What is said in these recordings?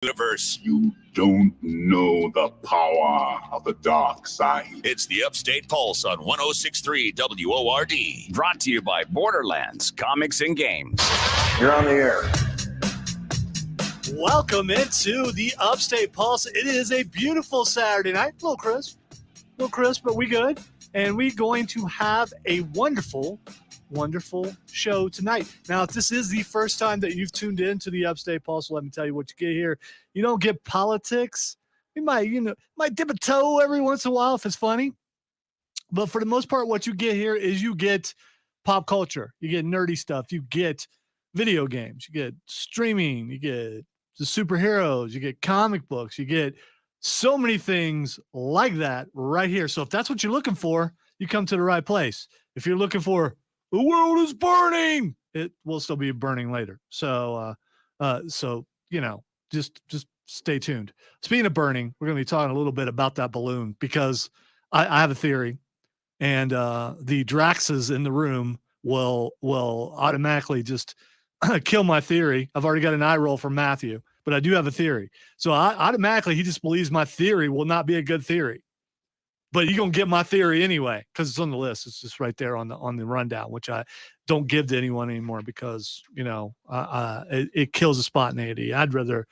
universe. You don't know the power of the dark side. It's the Upstate Pulse on 106.3 WORD. Brought to you by Borderlands Comics and Games. You're on the air. Welcome into the Upstate Pulse. It is a beautiful Saturday night. A little crisp, but we good. And we're going to have a wonderful show tonight. Now, if this is the first time that you've tuned in to the Upstate Pulse, let me tell you what you get here. You don't get politics. You might dip a toe every once in a while if it's funny. But for the most part, what you get here is you get pop culture. You get nerdy stuff. You get video games. You get streaming. You get the superheroes. You get comic books. You get so many things like that right here. So if that's what you're looking for, you come to the right place. If you're looking for the world is burning, it will still be burning later. So just stay tuned. Speaking of burning, we're going to be talking a little bit about that balloon because I have a theory, and the Draxes in the room will automatically just kill my theory. I've already got an eye roll from Matthew, but I do have a theory. So automatically he just believes my theory will not be a good theory. But you're going to get my theory anyway because it's on the list. It's just right there on the rundown, which I don't give to anyone anymore because, it kills a spontaneity. I'd rather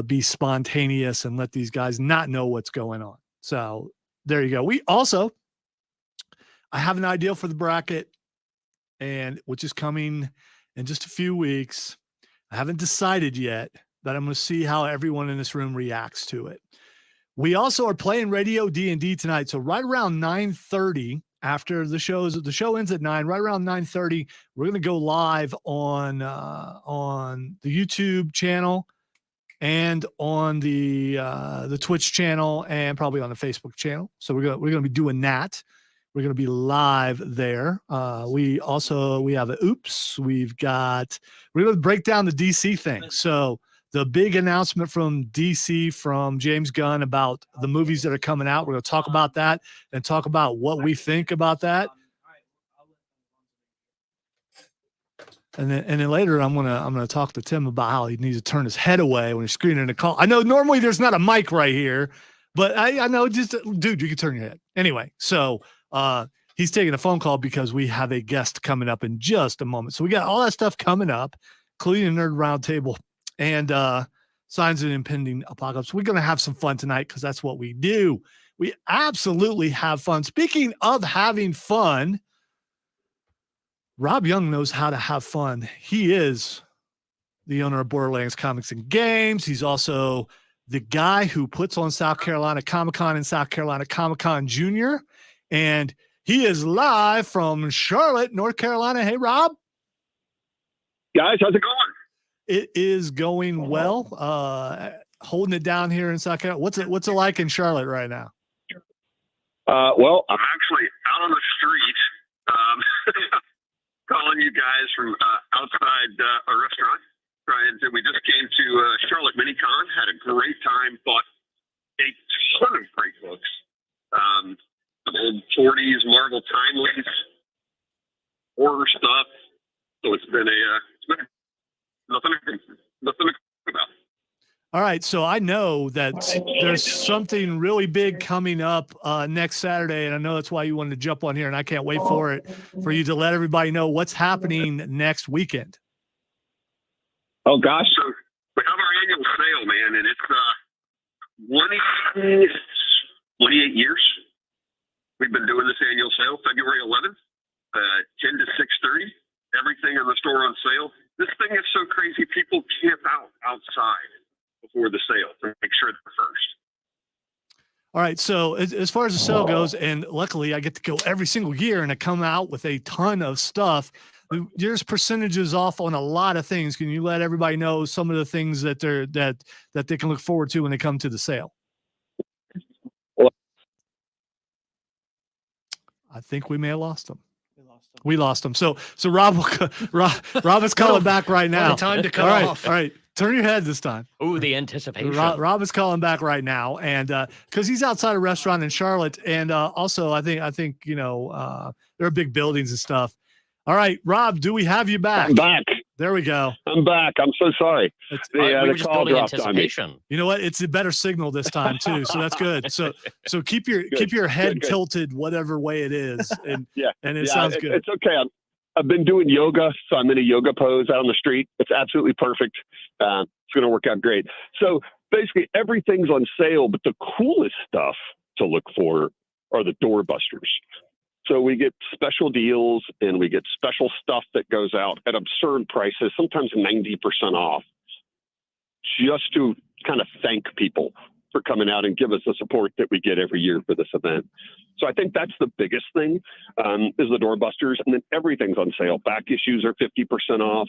be spontaneous and let these guys not know what's going on. So there you go. I have an idea for the bracket, and which is coming in just a few weeks. I haven't decided yet, but I'm going to see how everyone in this room reacts to it. We also are playing Radio D&D tonight. So right around 9:30 after the show ends at 9, right around 9:30, we're going to go live on the YouTube channel and on the Twitch channel and probably on the Facebook channel. So we're going to be doing that. We're going to be live there. We have a Oops. We're going to break down the DC thing. So the big announcement from DC from James Gunn about the movies that are coming out. We're going to talk about that and talk about what we think about that. And then later I'm gonna talk to Tim about how he needs to turn his head away when he's screening a call. I know normally there's not a mic right here, but I know just dude, you can turn your head anyway. So he's taking a phone call because we have a guest coming up in just a moment. So we got all that stuff coming up, including a nerd roundtable. And signs of an impending apocalypse. We're going to have some fun tonight because that's what we do. We absolutely have fun. Speaking of having fun, Rob Young knows how to have fun. He is the owner of Borderlands Comics and Games. He's also the guy who puts on South Carolina Comic-Con and South Carolina Comic-Con Junior. And he is live from Charlotte, North Carolina. Hey, Rob. Guys, how's it going? It is going well. Holding it down here in South Carolina. What's it like in Charlotte right now? Well, I'm actually out on the street, calling you guys from outside a restaurant. We just came to Charlotte MiniCon, had a great time, bought a ton of great books. Some old 40s Marvel timeless horror stuff. So it's been nothing to talk about. All right, so I know that there's something really big coming up next Saturday, and I know that's why you wanted to jump on here, and I can't wait for you to let everybody know what's happening next weekend. Oh gosh, so we have our annual sale, man, and it's 28 years we've been doing this annual sale. February 11th, 10 to 6:30, everything in the store on sale. This thing is so crazy, people camp outside before the sale to make sure they're first. All right, so as far as the sale goes, and luckily I get to go every single year and I come out with a ton of stuff. There's percentages off on a lot of things. Can you let everybody know some of the things that they can look forward to when they come to the sale? I think we may have lost them. We lost them. So Rob is calling back right now. Time to cut off. All right. Turn your head this time. Ooh, the anticipation. Rob is calling back right now, and because he's outside a restaurant in Charlotte, and also I think there are big buildings and stuff. All right, Rob, do we have you back? I'm back. There we go. I'm back. I'm so sorry. We were The just call building dropped on me. anticipation. You know what? It's a better signal this time too, so that's good. So keep your head good. tilted whatever way it is, and Yeah. and it sounds good. It's okay. I've been doing yoga, so I'm in a yoga pose out on the street. It's absolutely perfect. It's going to work out great. So basically, everything's on sale, but the coolest stuff to look for are the doorbusters. So we get special deals and we get special stuff that goes out at absurd prices, sometimes 90% off, just to kind of thank people for coming out and give us the support that we get every year for this event. So I think that's the biggest thing, is the doorbusters, and then everything's on sale. Back issues are 50% off.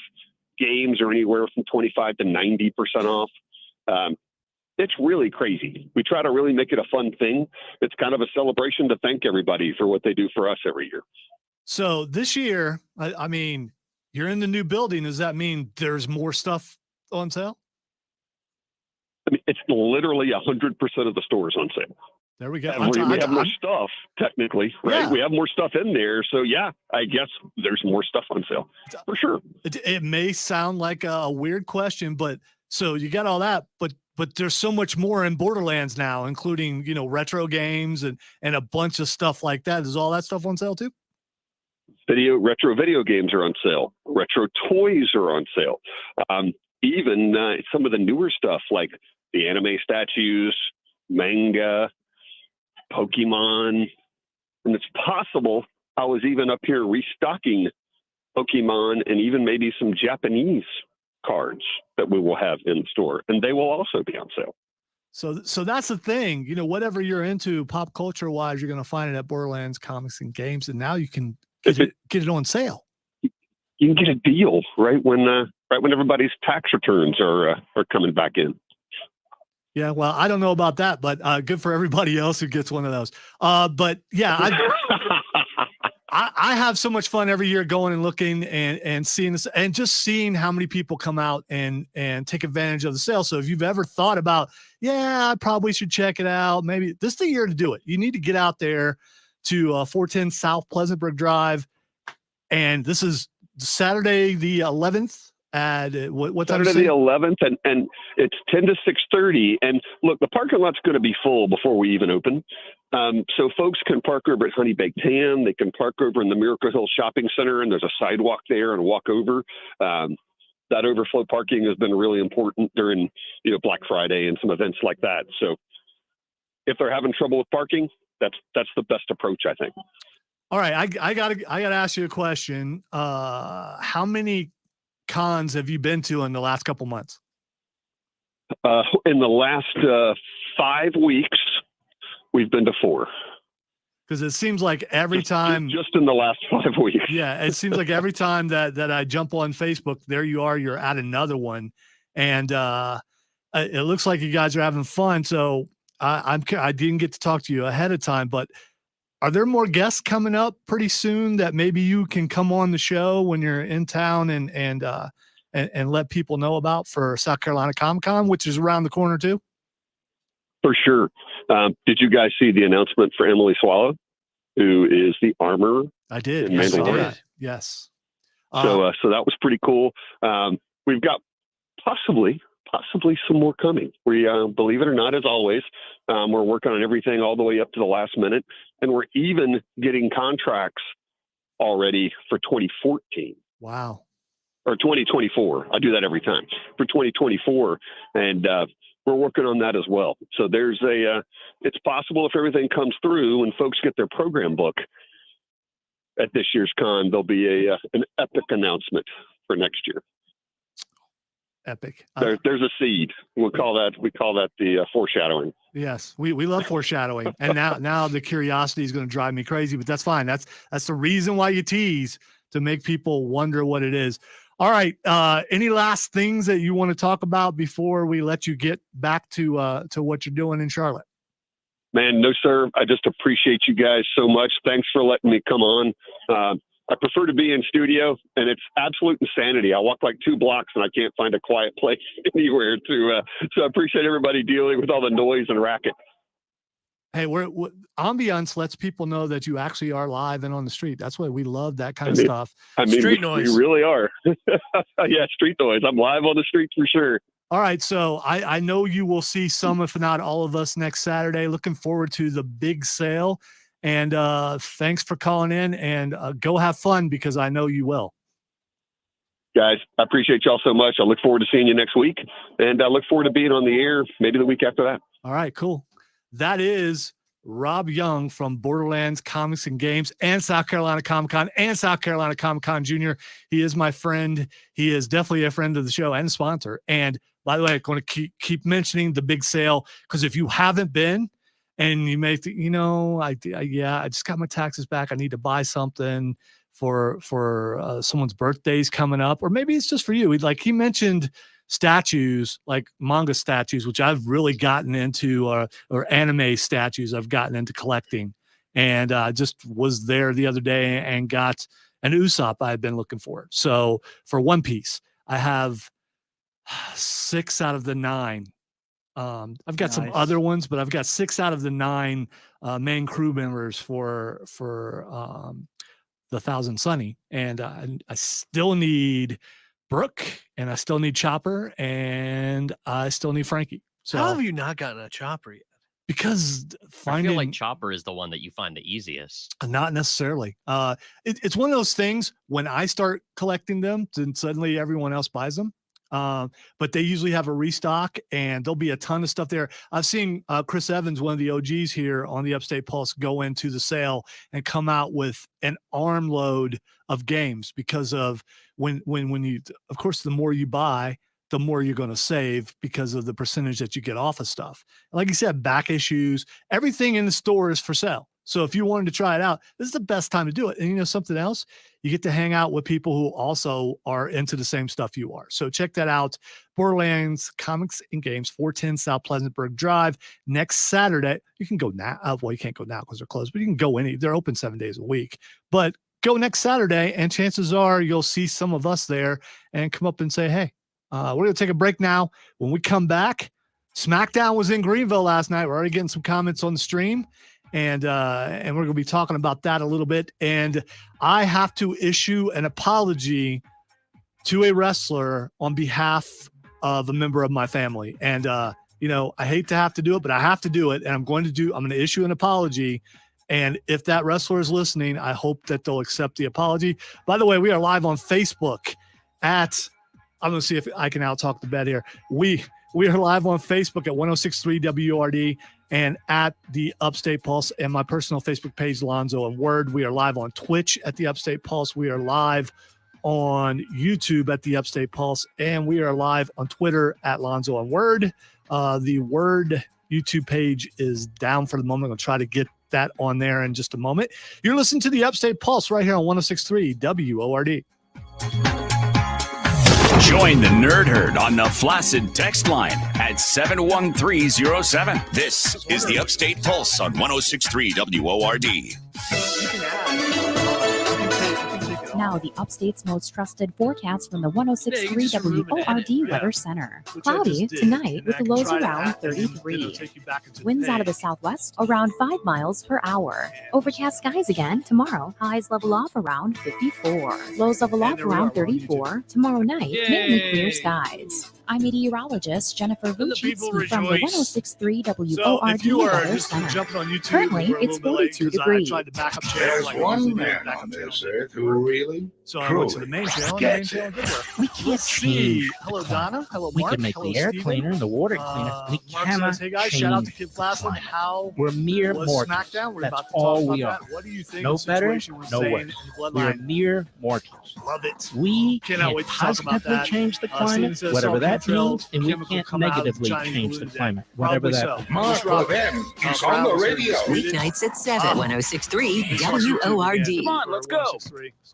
Games are anywhere from 25 to 90% off. It's really crazy. We try to really make it a fun thing. It's kind of a celebration to thank everybody for what they do for us every year. So this year, I mean, you're in the new building. Does that mean there's more stuff on sale? I mean, it's literally 100% of the stores on sale. There we go. We have more stuff, technically, right? Yeah. We have more stuff in there. So, yeah, I guess there's more stuff on sale for sure. It may sound like a weird question, but so you got all that, but there's so much more in Borderlands now, including, retro games and a bunch of stuff like that. Is all that stuff on sale too? Retro video games are on sale. Retro toys are on sale. Even some of the newer stuff like the anime statues, manga, Pokemon. And it's possible I was even up here restocking Pokemon and even maybe some Japanese cards that we will have in store, and they will also be on sale. So that's the thing, whatever you're into pop culture wise, you're going to find it at Borderlands Comics and Games, and now you can get it on sale. You can get a deal right when everybody's tax returns are coming back in. Yeah, well, I don't know about that, but good for everybody else who gets one of those. But yeah, I have so much fun every year going and looking and seeing this, and just seeing how many people come out and take advantage of the sale. So if you've ever thought about, I probably should check it out, maybe this is the year to do it. You need to get out there to 410 South Pleasantburg Drive, and this is Saturday the 11th. At what time? Saturday the 11th, and it's 10 to 6:30. And look, the parking lot's going to be full before we even open. So folks can park over at Honey Baked Ham. They can park over in the Miracle Hill Shopping Center, and there's a sidewalk there and walk over. That overflow parking has been really important during Black Friday and some events like that. So if they're having trouble with parking, that's the best approach, I think. All right, I gotta ask you a question. How many cons have you been to in the last couple months? In the last 5 weeks, we've been to 4. Because it seems like every time, just in the last 5 weeks. Yeah, it seems like every time that I jump on Facebook, there you are, you're at another one, and it looks like you guys are having fun. So I didn't get to talk to you ahead of time, but are there more guests coming up pretty soon that maybe you can come on the show when you're in town and let people know about for South Carolina Comic-Con, which is around the corner too? For sure. Did you guys see the announcement for Emily Swallow, who is the armor? I did. Yes, I did. Yes. So that was pretty cool. We've got possibly some more coming. We believe it or not, as always, we're working on everything all the way up to the last minute, and we're even getting contracts already for 2014. Wow. Or 2024. I do that every time for 2024, and we're working on that as well. So there's it's possible if everything comes through and folks get their program book at this year's con, there'll be an epic announcement for next year. Epic. There's a seed. We call that the foreshadowing. Yes, we love foreshadowing, and now the curiosity is going to drive me crazy, but that's fine. That's the reason why you tease, to make people wonder what it is. All right. Any last things that you want to talk about before we let you get back to what you're doing in Charlotte? Man, no, sir. I just appreciate you guys so much. Thanks for letting me come on. I prefer to be in studio, and it's absolute insanity. I walk like 2 blocks and I can't find a quiet place anywhere so I appreciate everybody dealing with all the noise and racket. Hey, ambiance lets people know that you actually are live and on the street. That's why we love that kind of stuff. Street noise. We really are. Yeah, street noise. I'm live on the street for sure. All right, so I know you will see some, if not all of us, next Saturday. Looking forward to the big sale. And thanks for calling in, and go have fun, because I know you will. Guys, I appreciate y'all so much. I look forward to seeing you next week, and I look forward to being on the air maybe the week after that. All right, cool. That is Rob Young from Borderlands Comics and Games and South Carolina Comic-Con and South Carolina Comic-Con Jr. He is my friend. He is definitely a friend of the show and a sponsor. And by the way, I'm going to keep mentioning the big sale, because if you haven't been, and you may think, I just got my taxes back, I need to buy something for someone's birthday's coming up, or maybe it's just for you. He mentioned statues, like manga statues, which I've really gotten into, or anime statues I've gotten into collecting. And just was there the other day and got an Usopp I had been looking for. So for One Piece, I have 6 out of the 9. I've got some other ones, but I've got 6 out of the 9 main crew members for the Thousand Sunny. And I still need Brooke, and I still need Chopper, and I still need Frankie. So how have you not gotten a Chopper yet? Because I feel like Chopper is the one that you find the easiest. Not necessarily. It's one of those things, when I start collecting them, then suddenly everyone else buys them. But they usually have a restock, and there'll be a ton of stuff there. I've seen Chris Evans, one of the OGs here on the Upstate Pulse, go into the sale and come out with an armload of games, because of when you, of course, the more you buy, the more you're going to save, because of the percentage that you get off of stuff. Like you said, back issues, everything in the store is for sale. So if you wanted to try it out, this is the best time to do it. And something else, you get to hang out with people who also are into the same stuff you are. So check that out. Borderlands Comics and Games, 410 South Pleasantburg Drive, next Saturday. You can go now. Well, you can't go now because they're closed, but you can go they're open 7 days a week. But go next Saturday, and chances are you'll see some of us there and come up and say, hey, we're going to take a break now. When we come back, Smackdown was in Greenville last night. We're already getting some comments on the stream. And we're going to be talking about that a little bit. And I have to issue an apology to a wrestler on behalf of a member of my family. And, I hate to have to do it, but I have to do it. And I'm going to issue an apology. And if that wrestler is listening, I hope that they'll accept the apology. By the way, we are live on Facebook I'm going to see if I can out-talk the bed here. We are live on Facebook at 106.3 WORD and at the Upstate Pulse, and my personal Facebook page, Lonzo and Word. We are live on Twitch at the Upstate Pulse. We are live on YouTube at the Upstate Pulse, and we are live on Twitter at Lonzo and Word. The Word YouTube page is down for the moment. I'm going to try to get that on there in just a moment. You're listening to the Upstate Pulse right here on 106.3 WORD. Join the Nerd Herd on the Flaccid text line at 71307. This is the Upstate Pulse on 106.3 WORD. Now the Upstate's most trusted forecast from the 106.3 WORD Weather Center. Cloudy tonight with lows around 33. Winds out of the southwest around 5 miles per hour. Overcast skies again tomorrow. Highs level off around 54. Lows level off around 34. Tomorrow night, mainly clear skies. I'm meteorologist Jennifer Vucci from the 106.3 WORD Weather Center. Currently, it's 42 degrees. There's one man on this earth who really, I went to the main channel. We can't see. Hello, Donna. Hello, Mark. We can make the air cleaner and the water cleaner. We cannot hey guys, change shout out to Kid Flaslin. How we're mere was mortals. Smackdown? We're That's about to all talk we about are. that. What do you think? No of the better, situation we're no saying worse. in the We're bloodline? mere mortals. Love it. We Cannot can't wait to talk about positively that. change the climate, Steven says whatever salt that chemtrails, means, and we chemical can't come out of negatively Chinese change the balloon climate, whatever Probably that so. means. Mark for them. He's on the radio. Weeknights at 7, 106.3 WORD. Come on, let's go.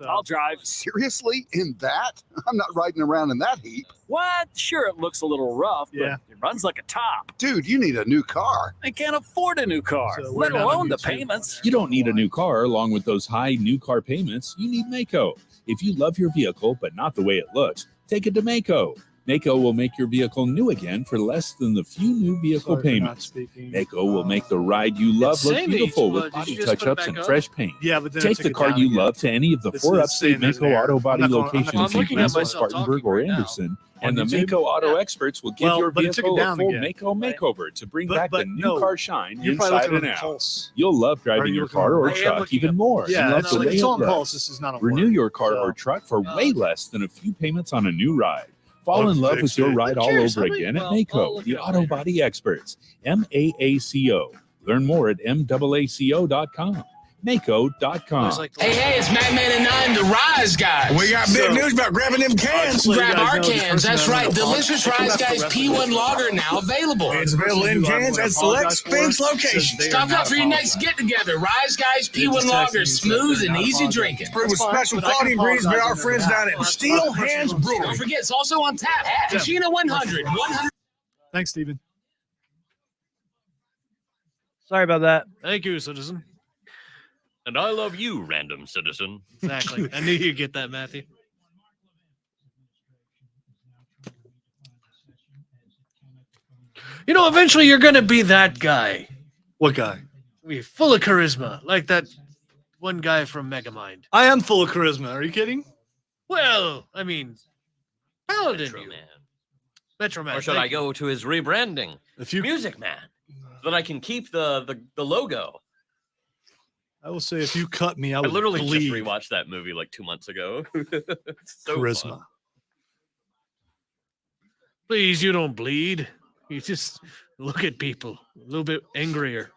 I'll drive. Seriously? In that? I'm not riding around in that heap. What? Sure, it looks a little rough, but Yeah. it runs like a top. Dude, you need a new car. I can't afford a new car, So we're let not alone on the YouTube. payments. You don't need a new car. Along with those high new car payments, you need Mako. If you love your vehicle but not the way it looks, take it to Mako. Mako will make your vehicle new again for less than the few new vehicle payments. Mako will make the ride you love look beautiful with body touch-ups and fresh paint. Yeah, but then Take the car you love to any of the 4 upstate Mako Auto Body locations in Greenville, Spartanburg, or Anderson, and the Mako Auto experts will give your vehicle a full Mako makeover to bring back the new car shine inside and out. You'll love driving your car or truck even more. Yeah, Love the way it's it on looks. Pulse. This is not on Renew your car or truck for way less than a few payments on a new ride. Fall in love with your ride all over again at Mako, the auto body experts. MAACO. Learn more at MAACO.com. Mako.com. Hey, it's Madman and 9, the Rise Guys. We got big news about grabbing them cans. Grab our cans. That's right. Delicious Rise Guys P1 Lager now available. It's available in cans at select Sphinx locations. Stock up for your next get-together. Rise Guys P1 Lager, smooth and easy drinking. Brewed with special quality ingredients by our friends down at Steel Hands Brewery. Don't forget, it's also on tap at Kashina 100. Thanks, Stephen. Sorry about that. Thank you, citizen. And I love you, random citizen. Exactly. I knew you'd get that, Matthew. You know, eventually you're going to be that guy. What guy? Be full of charisma, like that one guy from Megamind. I am full of charisma. Are you kidding? Well, I mean, Paladin. Metro Man. Metro Man. Or should I go to his rebranding? Music Man. So that I can keep the logo. I will say, if you cut me, I would literally bleed. just rewatched that movie like 2 months ago. So Charisma. fun. Please, you don't bleed. You just look at people a little bit angrier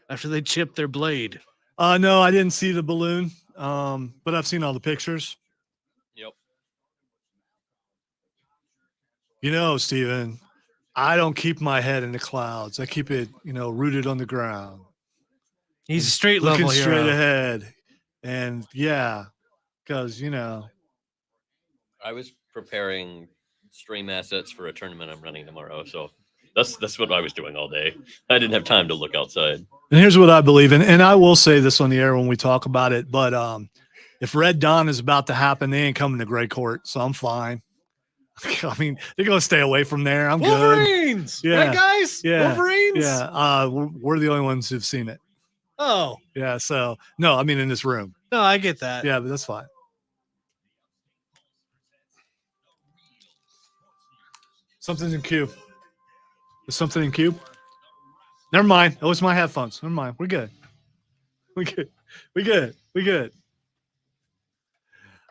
after they chip their blade. No, I didn't see the balloon, but I've seen all the pictures. Yep. You know, Steven, I don't keep my head in the clouds. I keep it, rooted on the ground. He's a straight looking level straight hero. ahead, and because I was preparing stream assets for a tournament I'm running tomorrow, so that's what I was doing all day. I didn't have time to look outside. And here's what I believe in, and I will say this on the air when we talk about it, but if Red Dawn is about to happen, they ain't coming to Gray Court, so I'm fine. I mean, they're going to stay away from there. I'm Wolverines! good. Yeah. Right, guys? Yeah. Wolverines? Yeah. We're the only ones who've seen it. Oh. Yeah. So, no, I mean, in this room. No, I get that. Yeah, but that's fine. Something's in queue. There's something in queue. Never mind. Oh, it's my headphones. Never mind. We're good. We good.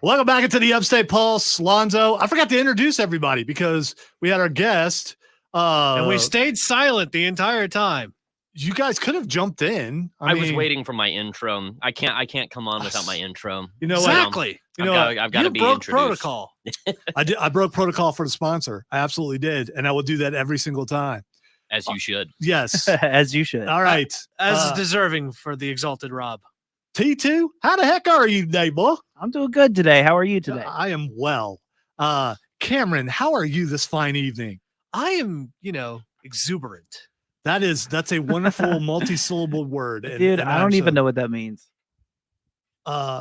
Welcome back into the Upstate Pulse. Lonzo, I forgot to introduce everybody because we had our guest. And we stayed silent the entire time. You guys could have jumped in. I was waiting for my intro. I can't come on without my intro. You know exactly. I've got to be broke introduced. protocol. I broke protocol for the sponsor. I absolutely did, and I will do that every single time. As you should. Yes, as you should. All right, as deserving for the exalted Rob. T2, how the heck are you today, boy? I'm doing good today. How are you today? I am well. Cameron, how are you this fine evening? I am, exuberant. That's a wonderful multi-syllable word. Dude, I don't even know what that means.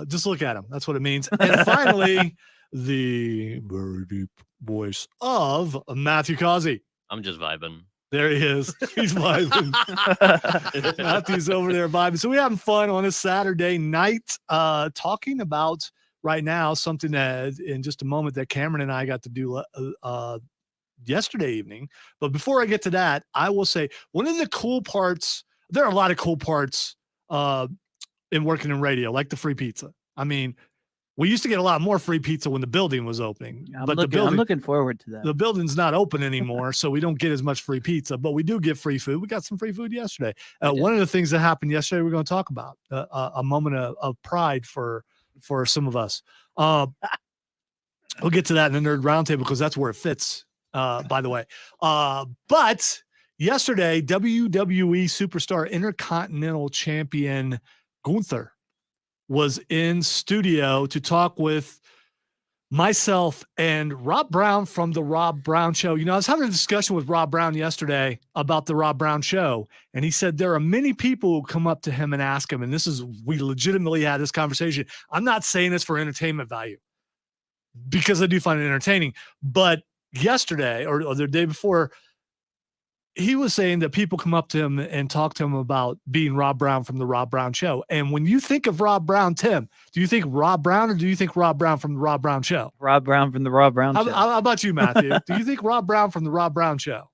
Just look at him. That's what it means. And finally, the very deep voice of Matthew Causey. I'm just vibing. There he is. He's vibing. Matthew's over there vibing. So we're having fun on a Saturday night, talking about right now something that in just a moment that Cameron and I got to do yesterday evening. But before I get to that, I will say one of the cool parts, there are a lot of cool parts in working in radio, like the free pizza. I mean, we used to get a lot more free pizza when the building was opening. I'm looking forward to that. The building's not open anymore, so we don't get as much free pizza, but we do get free food. We got some free food yesterday. One of the things that happened yesterday, we're going to talk about a moment of pride for some of us. We'll get to that in the Nerd Roundtable because that's where it fits. By the way, but yesterday, WWE Superstar Intercontinental Champion Gunther was in studio to talk with myself and Rob Brown from the Rob Brown Show. I was having a discussion with Rob Brown yesterday about the Rob Brown Show, and he said there are many people who come up to him and ask him, and we legitimately had this conversation. I'm not saying this for entertainment value because I do find it entertaining, but yesterday or the day before, he was saying that people come up to him and talk to him about being Rob Brown from the Rob Brown Show. And when you think of Rob Brown, Tim, do you think Rob Brown or do you think Rob Brown from the Rob Brown Show? Rob Brown from the Rob Brown Show. How about you, Matthew? Do you think Rob Brown from the Rob Brown Show?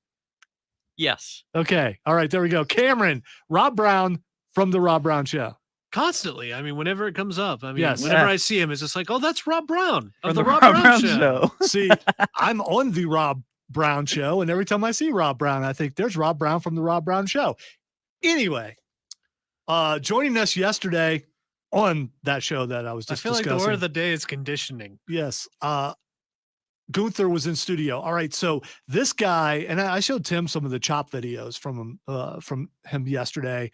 Yes. Okay. All right. There we go. Cameron, Rob Brown from the Rob Brown Show. Constantly. I mean, whenever it comes up, I mean, Yes. whenever I see him, it's just like, oh, that's Rob Brown of From the Rob Brown Show. See, I'm on the Rob Brown Show, and every time I see Rob Brown, I think there's Rob Brown from the Rob Brown Show. Anyway, joining us yesterday on that show that I was just I feel discussing. like the word of the day is conditioning. Yes. Gunther was in studio. All right. So this guy, and I showed Tim some of the chop videos from him yesterday.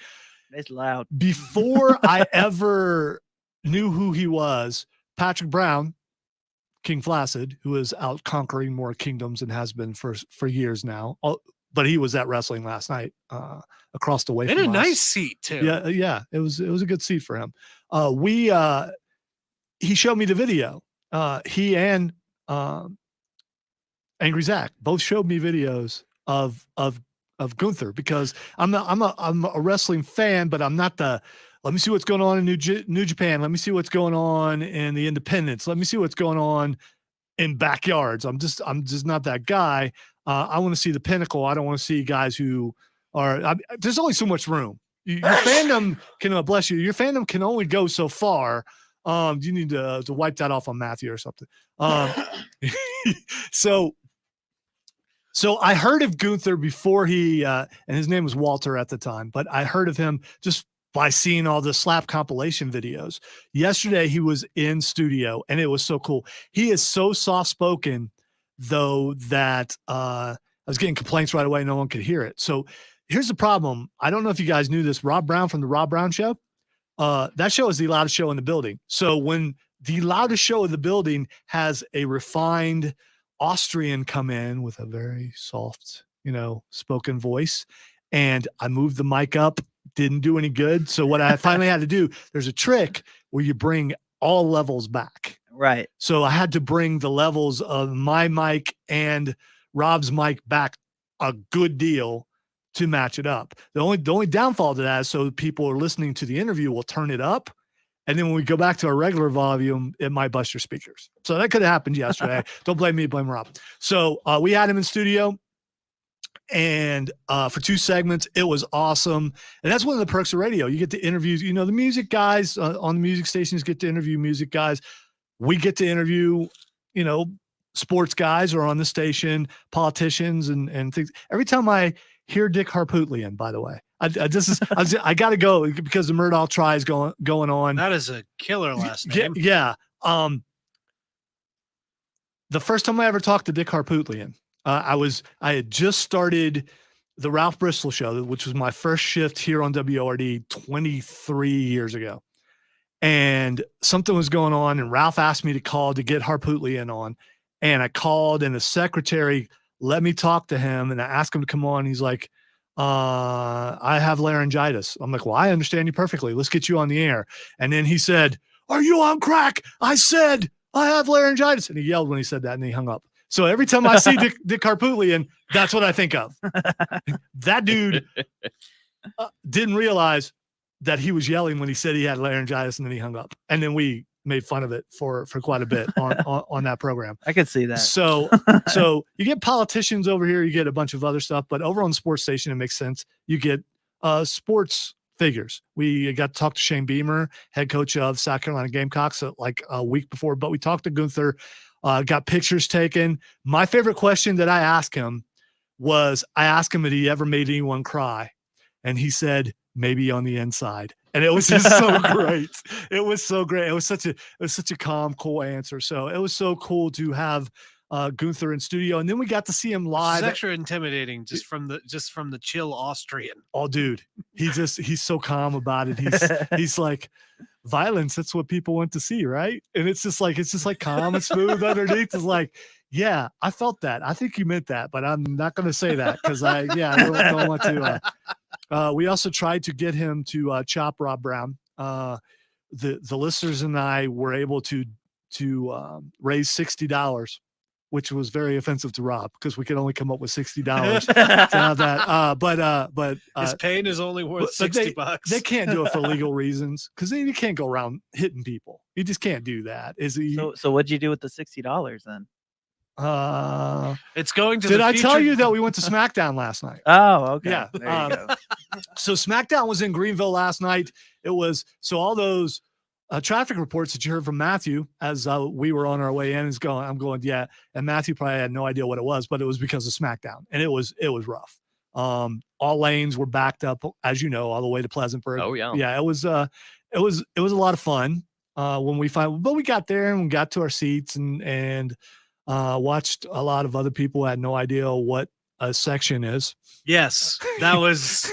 It's loud. Before I ever knew who he was, Patrick Brown, King Flaccid, who is out conquering more kingdoms and has been for years now. But he was at wrestling last night across the way In from a us. nice seat too. Yeah. It was a good seat for him. He showed me the video. He and Angry Zach both showed me videos of Gunther, because I'm a wrestling fan, but I'm not the. Let me see what's going on in New Japan. Let me see what's going on in the independents. Let me see what's going on in backyards. I'm just not that guy. I want to see the pinnacle. I don't want to see guys who are. There's only so much room. Your fandom can bless you. Your fandom can only go so far. You need to wipe that off on Matthew or something. So I heard of Gunther before he, and his name was Walter at the time, but I heard of him just by seeing all the slap compilation videos. Yesterday, he was in studio, and it was so cool. He is so soft-spoken, though, that I was getting complaints right away. No one could hear it. So here's the problem. I don't know if you guys knew this. Rob Brown from the Rob Brown Show, that show is the loudest show in the building. So when the loudest show in the building has a refined Austrian come in with a very soft, spoken voice, and I moved the mic up, didn't do any good. So what I finally had to do, there's a trick where you bring all levels back. Right. So I had to bring the levels of my mic and Rob's mic back a good deal to match it up. The only downfall to that is so people are listening to the interview will turn it up. And then when we go back to our regular volume, it might bust your speakers. So that could have happened yesterday. Don't blame me, blame Rob. So we had him in studio, and for 2 segments, it was awesome. And that's one of the perks of radio. You get to interview, the music guys on the music stations get to interview music guys. We get to interview, sports guys or on the station, politicians and things. Every time I hear Dick Harpootlian, by the way, I got to go because the Murdoch try is going on. That is a killer last name. Yeah. The first time I ever talked to Dick Harpootlian, I had just started the Ralph Bristol show, which was my first shift here on WORD 23 years ago. And something was going on, and Ralph asked me to call to get Harpootlian on. And I called, and the secretary let me talk to him, and I asked him to come on. He's like, I have laryngitis. I'm like, well, I understand you perfectly. Let's get you on the air. And then he said, are you on crack? I said, I have laryngitis. And he yelled when he said that, and he hung up. So every time I see Dick Harpootlian, that's what I think of. That dude didn't realize that he was yelling when he said he had laryngitis, and then he hung up. And then we made fun of it for quite a bit on that program. I could see that. So you get politicians over here, you get a bunch of other stuff, but over on the sports station, it makes sense. You get sports figures. We got to talk to Shane Beamer, head coach of South Carolina Gamecocks, like a week before, but we talked to Gunther, got pictures taken. My favorite question that I asked him was, I asked him if he ever made anyone cry. And he said, maybe on the inside. And it was just so great. It was so great. It was such a calm, cool answer. So it was so cool to have Gunther in studio. And then we got to see him live. It's extra intimidating just from the chill Austrian. Oh, dude. He's so calm about it. He's like, violence, that's what people want to see, right? And it's just like calm and smooth underneath. It's like, yeah, I felt that. I think you meant that, but I'm not going to say that because I don't want to. We also tried to get him to chop Rob Brown. The listeners and I were able to raise $60 which was very offensive to Rob because we could only come up with $60 to have that. But his pain is only worth but $60. They can't do it for legal reasons because you can't go around hitting people. You just can't do that. So what'd you do with the $60 then? It's going to. Did I tell you that we went to Smackdown last night? Oh, okay. Yeah. There you go. So Smackdown was in Greenville last night. It was all those traffic reports that you heard from Matthew as we were on our way in. I'm going, yeah. And Matthew probably had no idea what it was, but it was because of Smackdown, and it was rough. All lanes were backed up, as you know, all the way to Pleasantburg. Oh yeah. Yeah. It was a lot of fun but we got there and we got to our seats and watched a lot of other people who had no idea what a section is. Yes, that was.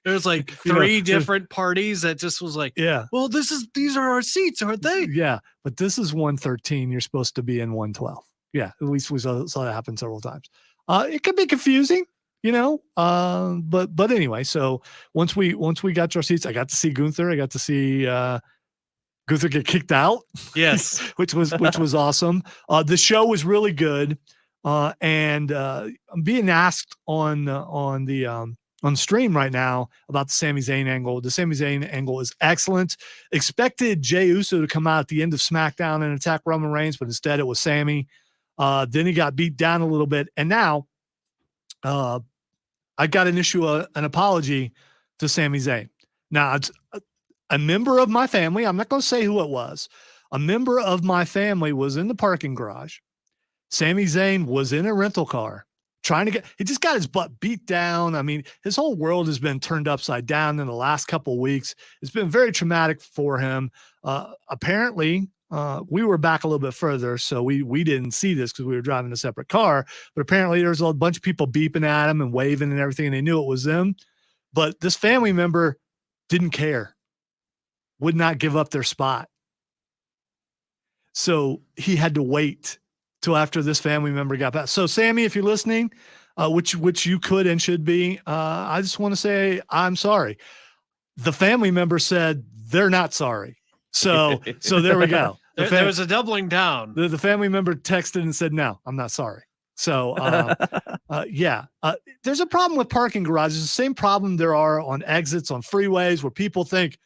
There was like three different parties that just was like, yeah. Well, these are our seats, aren't they? Yeah, but this is 113. You're supposed to be in 112. Yeah, at least we saw that happen several times. It could be confusing, but anyway. So once we got to our seats, I got to see Gunther. I got to see Gunther get kicked out. Yes, which was awesome. The show was really good, and I'm being asked on stream right now about the Sami Zayn angle. The Sami Zayn angle is excellent. Expected Jey Uso to come out at the end of SmackDown and attack Roman Reigns, but instead it was Sami. Then he got beat down a little bit, and now I got an apology to Sami Zayn. Now it's a member of my family. I'm not going to say who it was. A member of my family was in the parking garage. Sami Zayn was in a rental car. He just got his butt beat down. I mean, his whole world has been turned upside down in the last couple of weeks. It's been very traumatic for him. Apparently, we were back a little bit further, so we didn't see this because we were driving a separate car. But apparently, there was a bunch of people beeping at him and waving and everything, and they knew it was them. But this family member didn't care, would not give up their spot. So he had to wait till after this family member got back. So Sammy, if you're listening, which you could and should be, I just want to say I'm sorry. The family member said they're not sorry. So there we go. There was a doubling down. The family member texted and said, no, I'm not sorry. So yeah, there's a problem with parking garages. The same problem there are on exits on freeways where people think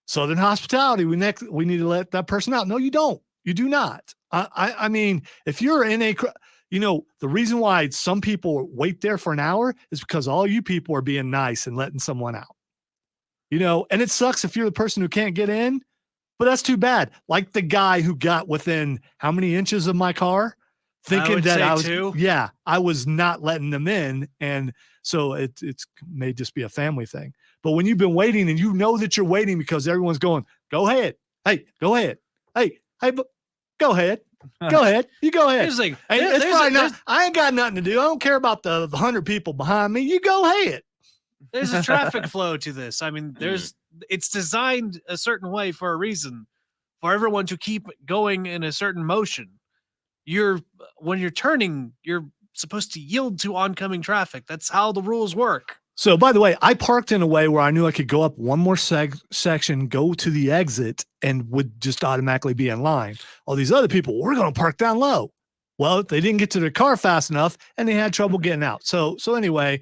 Southern hospitality, we need to let that person out. No, you don't. You do not. I mean, if you're in the reason why some people wait there for an hour is because all you people are being nice and letting someone out, and it sucks if you're the person who can't get in, but that's too bad. Like the guy who got within how many inches of my car thinking that I was not letting them in. And so it's may just be a family thing, but when you've been waiting and you know that you're waiting because everyone's going, go ahead. Hey, go ahead. Hey, go ahead. Go ahead. You go ahead. It's like, it's probably not, I ain't got nothing to do. I don't care about the 100 people behind me. You go ahead. There's a traffic flow to this. I mean, it's designed a certain way for a reason, for everyone to keep going in a certain motion. When you're turning, you're supposed to yield to oncoming traffic. That's how the rules work. So, by the way, I parked in a way where I knew I could go up one more section, go to the exit, and would just automatically be in line. All these other people, we're going to park down low. Well, they didn't get to their car fast enough, and they had trouble getting out. So anyway,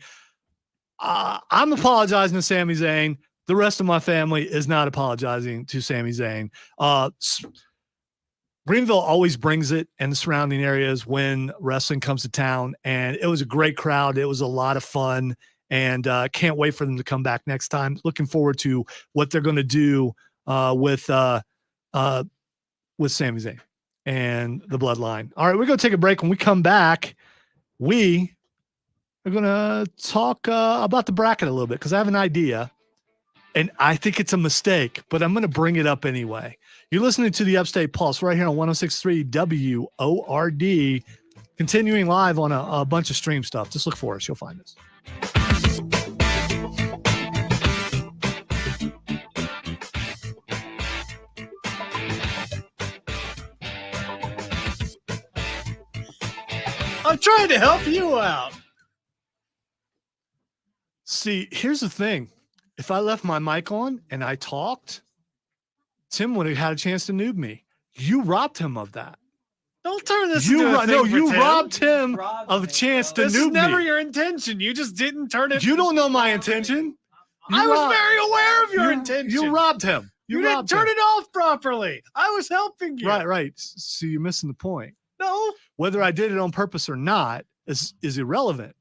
I'm apologizing to Sami Zayn. The rest of my family is not apologizing to Sami Zayn. Greenville always brings it in the surrounding areas when wrestling comes to town, and it was a great crowd. It was a lot of fun. And can't wait for them to come back next time. Looking forward to what they're going to do with Sami Zayn and the Bloodline. All right, we're going to take a break. When we come back, we are going to talk about the bracket a little bit because I have an idea, and I think it's a mistake, but I'm going to bring it up anyway. You're listening to the Upstate Pulse right here on 106.3 WORD, continuing live on a bunch of stream stuff. Just look for us. You'll find us. I'm trying to help you out. See, here's the thing. If I left my mic on and I talked, Tim would have had a chance to noob me. You robbed him of that. Don't turn this You into a thing for you Tim. robbed him of a chance to This noob is never me. your intention. You just didn't turn it. You don't know my intention. I was very aware of your intention. You robbed him. You didn't turn it off properly. I was helping you. Right. So you're missing the point. No. Whether I did it on purpose or not is irrelevant.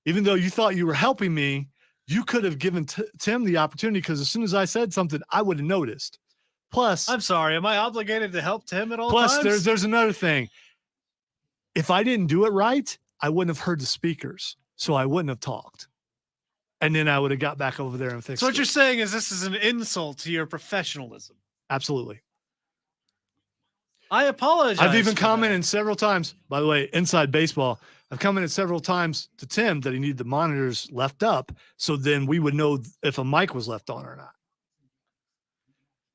Even though you thought you were helping me, you could have given Tim the opportunity, because as soon as I said something, I would have noticed. Plus, I'm sorry. Am I obligated to help Tim at all times? Plus, there's another thing. If I didn't do it right, I wouldn't have heard the speakers, so I wouldn't have talked. And then I would have got back over there and fixed it. So what you're saying is this is an insult to your professionalism. Absolutely. I apologize. I've even commented several times, by the way, inside baseball, I've commented several times to Tim that he needed the monitors left up, so then we would know if a mic was left on or not.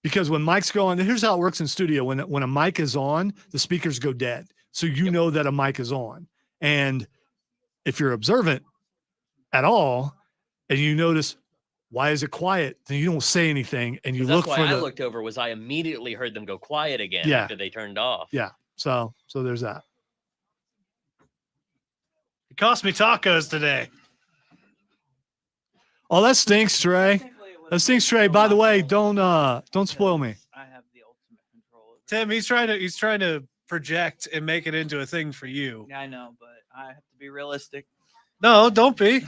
Because when mics go on, here's how it works in studio. When a mic is on, the speakers go dead. So you know that a mic is on. And if you're observant at all and you notice, why is it quiet? Then you don't say anything and you look for I looked over was I immediately heard them go quiet again after they turned off. Yeah. So there's that. It cost me tacos today. Oh, that stinks, Trey. That stinks, Trey. By the way, don't spoil me. I have the ultimate control. Tim, he's trying to project and make it into a thing for you. Yeah, I know, but I have to be realistic. No, don't be.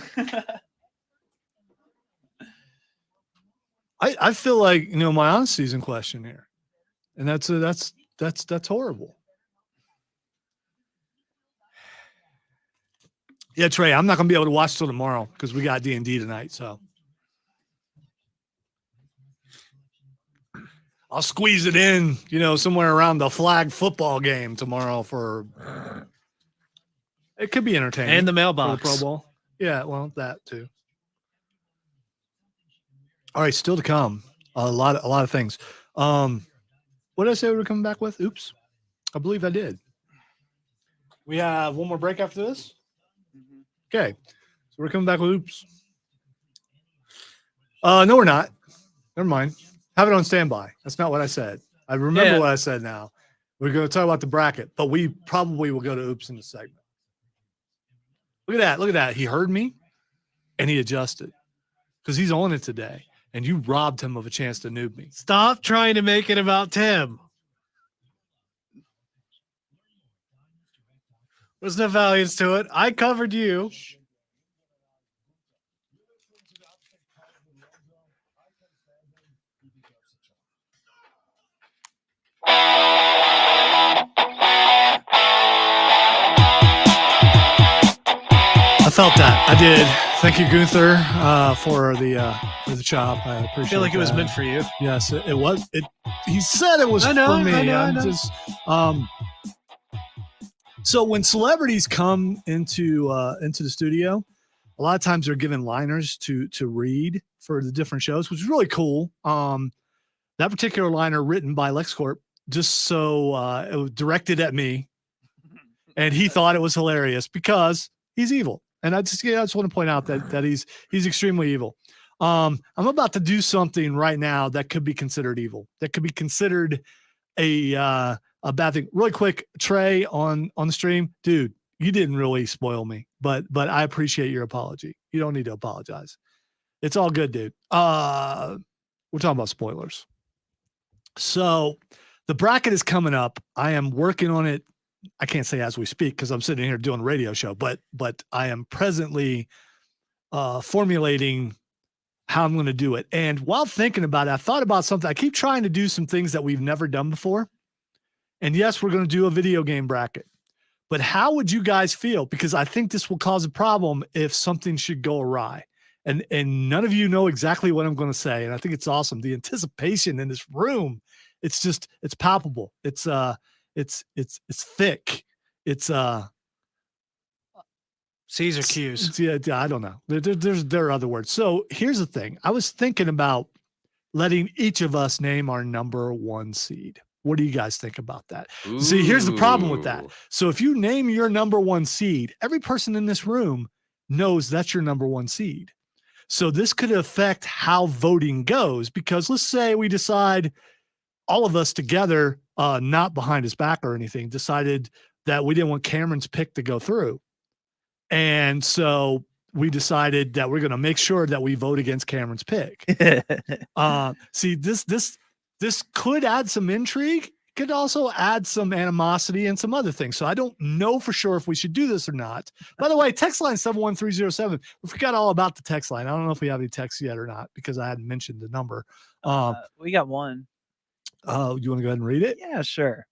I feel like, my honesty is in question here, and that's horrible. Yeah, Trey, I'm not gonna be able to watch till tomorrow because we got D&D tonight. So I'll squeeze it in, somewhere around the flag football game tomorrow for. It could be entertaining. And the for mailbox. the Pro Bowl. Yeah, well, that too. All right, still to come. A lot of things. What did I say we were coming back with? Oops. I believe I did. We have one more break after this. Okay. So we're coming back with oops. No, we're not. Never mind. Have it on standby. That's not what I said. I remember what I said now. We're going to talk about the bracket, but we probably will go to oops in the segment. Look at that. Look at that. He heard me and he adjusted because he's on it today. And you robbed him of a chance to noob me. Stop trying to make it about Tim. There's no valiance to it. I covered you. I felt that. I did. Thank you, Gunther, for the chop. I appreciate it. I feel like it was meant for you. Yes, it was. He said it was for me. I know. So when celebrities come into the studio, a lot of times they're given liners to read for the different shows, which is really cool. That particular liner written by LexCorp, just so it was directed at me, and he thought it was hilarious because he's evil. And I just want to point out that he's extremely evil. I'm about to do something right now that could be considered evil. That could be considered a bad thing. Really quick, Trey on the stream, dude, you didn't really spoil me, but I appreciate your apology. You don't need to apologize. It's all good, dude. We're talking about spoilers. So the bracket is coming up. I am working on it. I can't say as we speak because I'm sitting here doing a radio show, but I am presently formulating how I'm going to do it. And while thinking about it, I thought about something. I keep trying to do some things that we've never done before. And yes, we're going to do a video game bracket. But how would you guys feel? Because I think this will cause a problem if something should go awry. And none of you know exactly what I'm going to say. And I think it's awesome. The anticipation in this room, it's palpable. It's thick. It's Caesar cues. Yeah, I don't know. There are other words. So here's the thing. I was thinking about letting each of us name our number one seed. What do you guys think about that? Ooh. See, here's the problem with that. So if you name your number one seed, every person in this room knows that's your number one seed. So this could affect how voting goes, because let's say we decide all of us together not behind his back or anything, decided that we didn't want Cameron's pick to go through. And so we decided that we're going to make sure that we vote against Cameron's pick. See, this could add some intrigue. Could also add some animosity and some other things. So I don't know for sure if we should do this or not. By the way, text line 71307. We forgot all about the text line. I don't know if we have any texts yet or not because I hadn't mentioned the number. We got one. Oh, you want to go ahead and read it? Yeah, sure.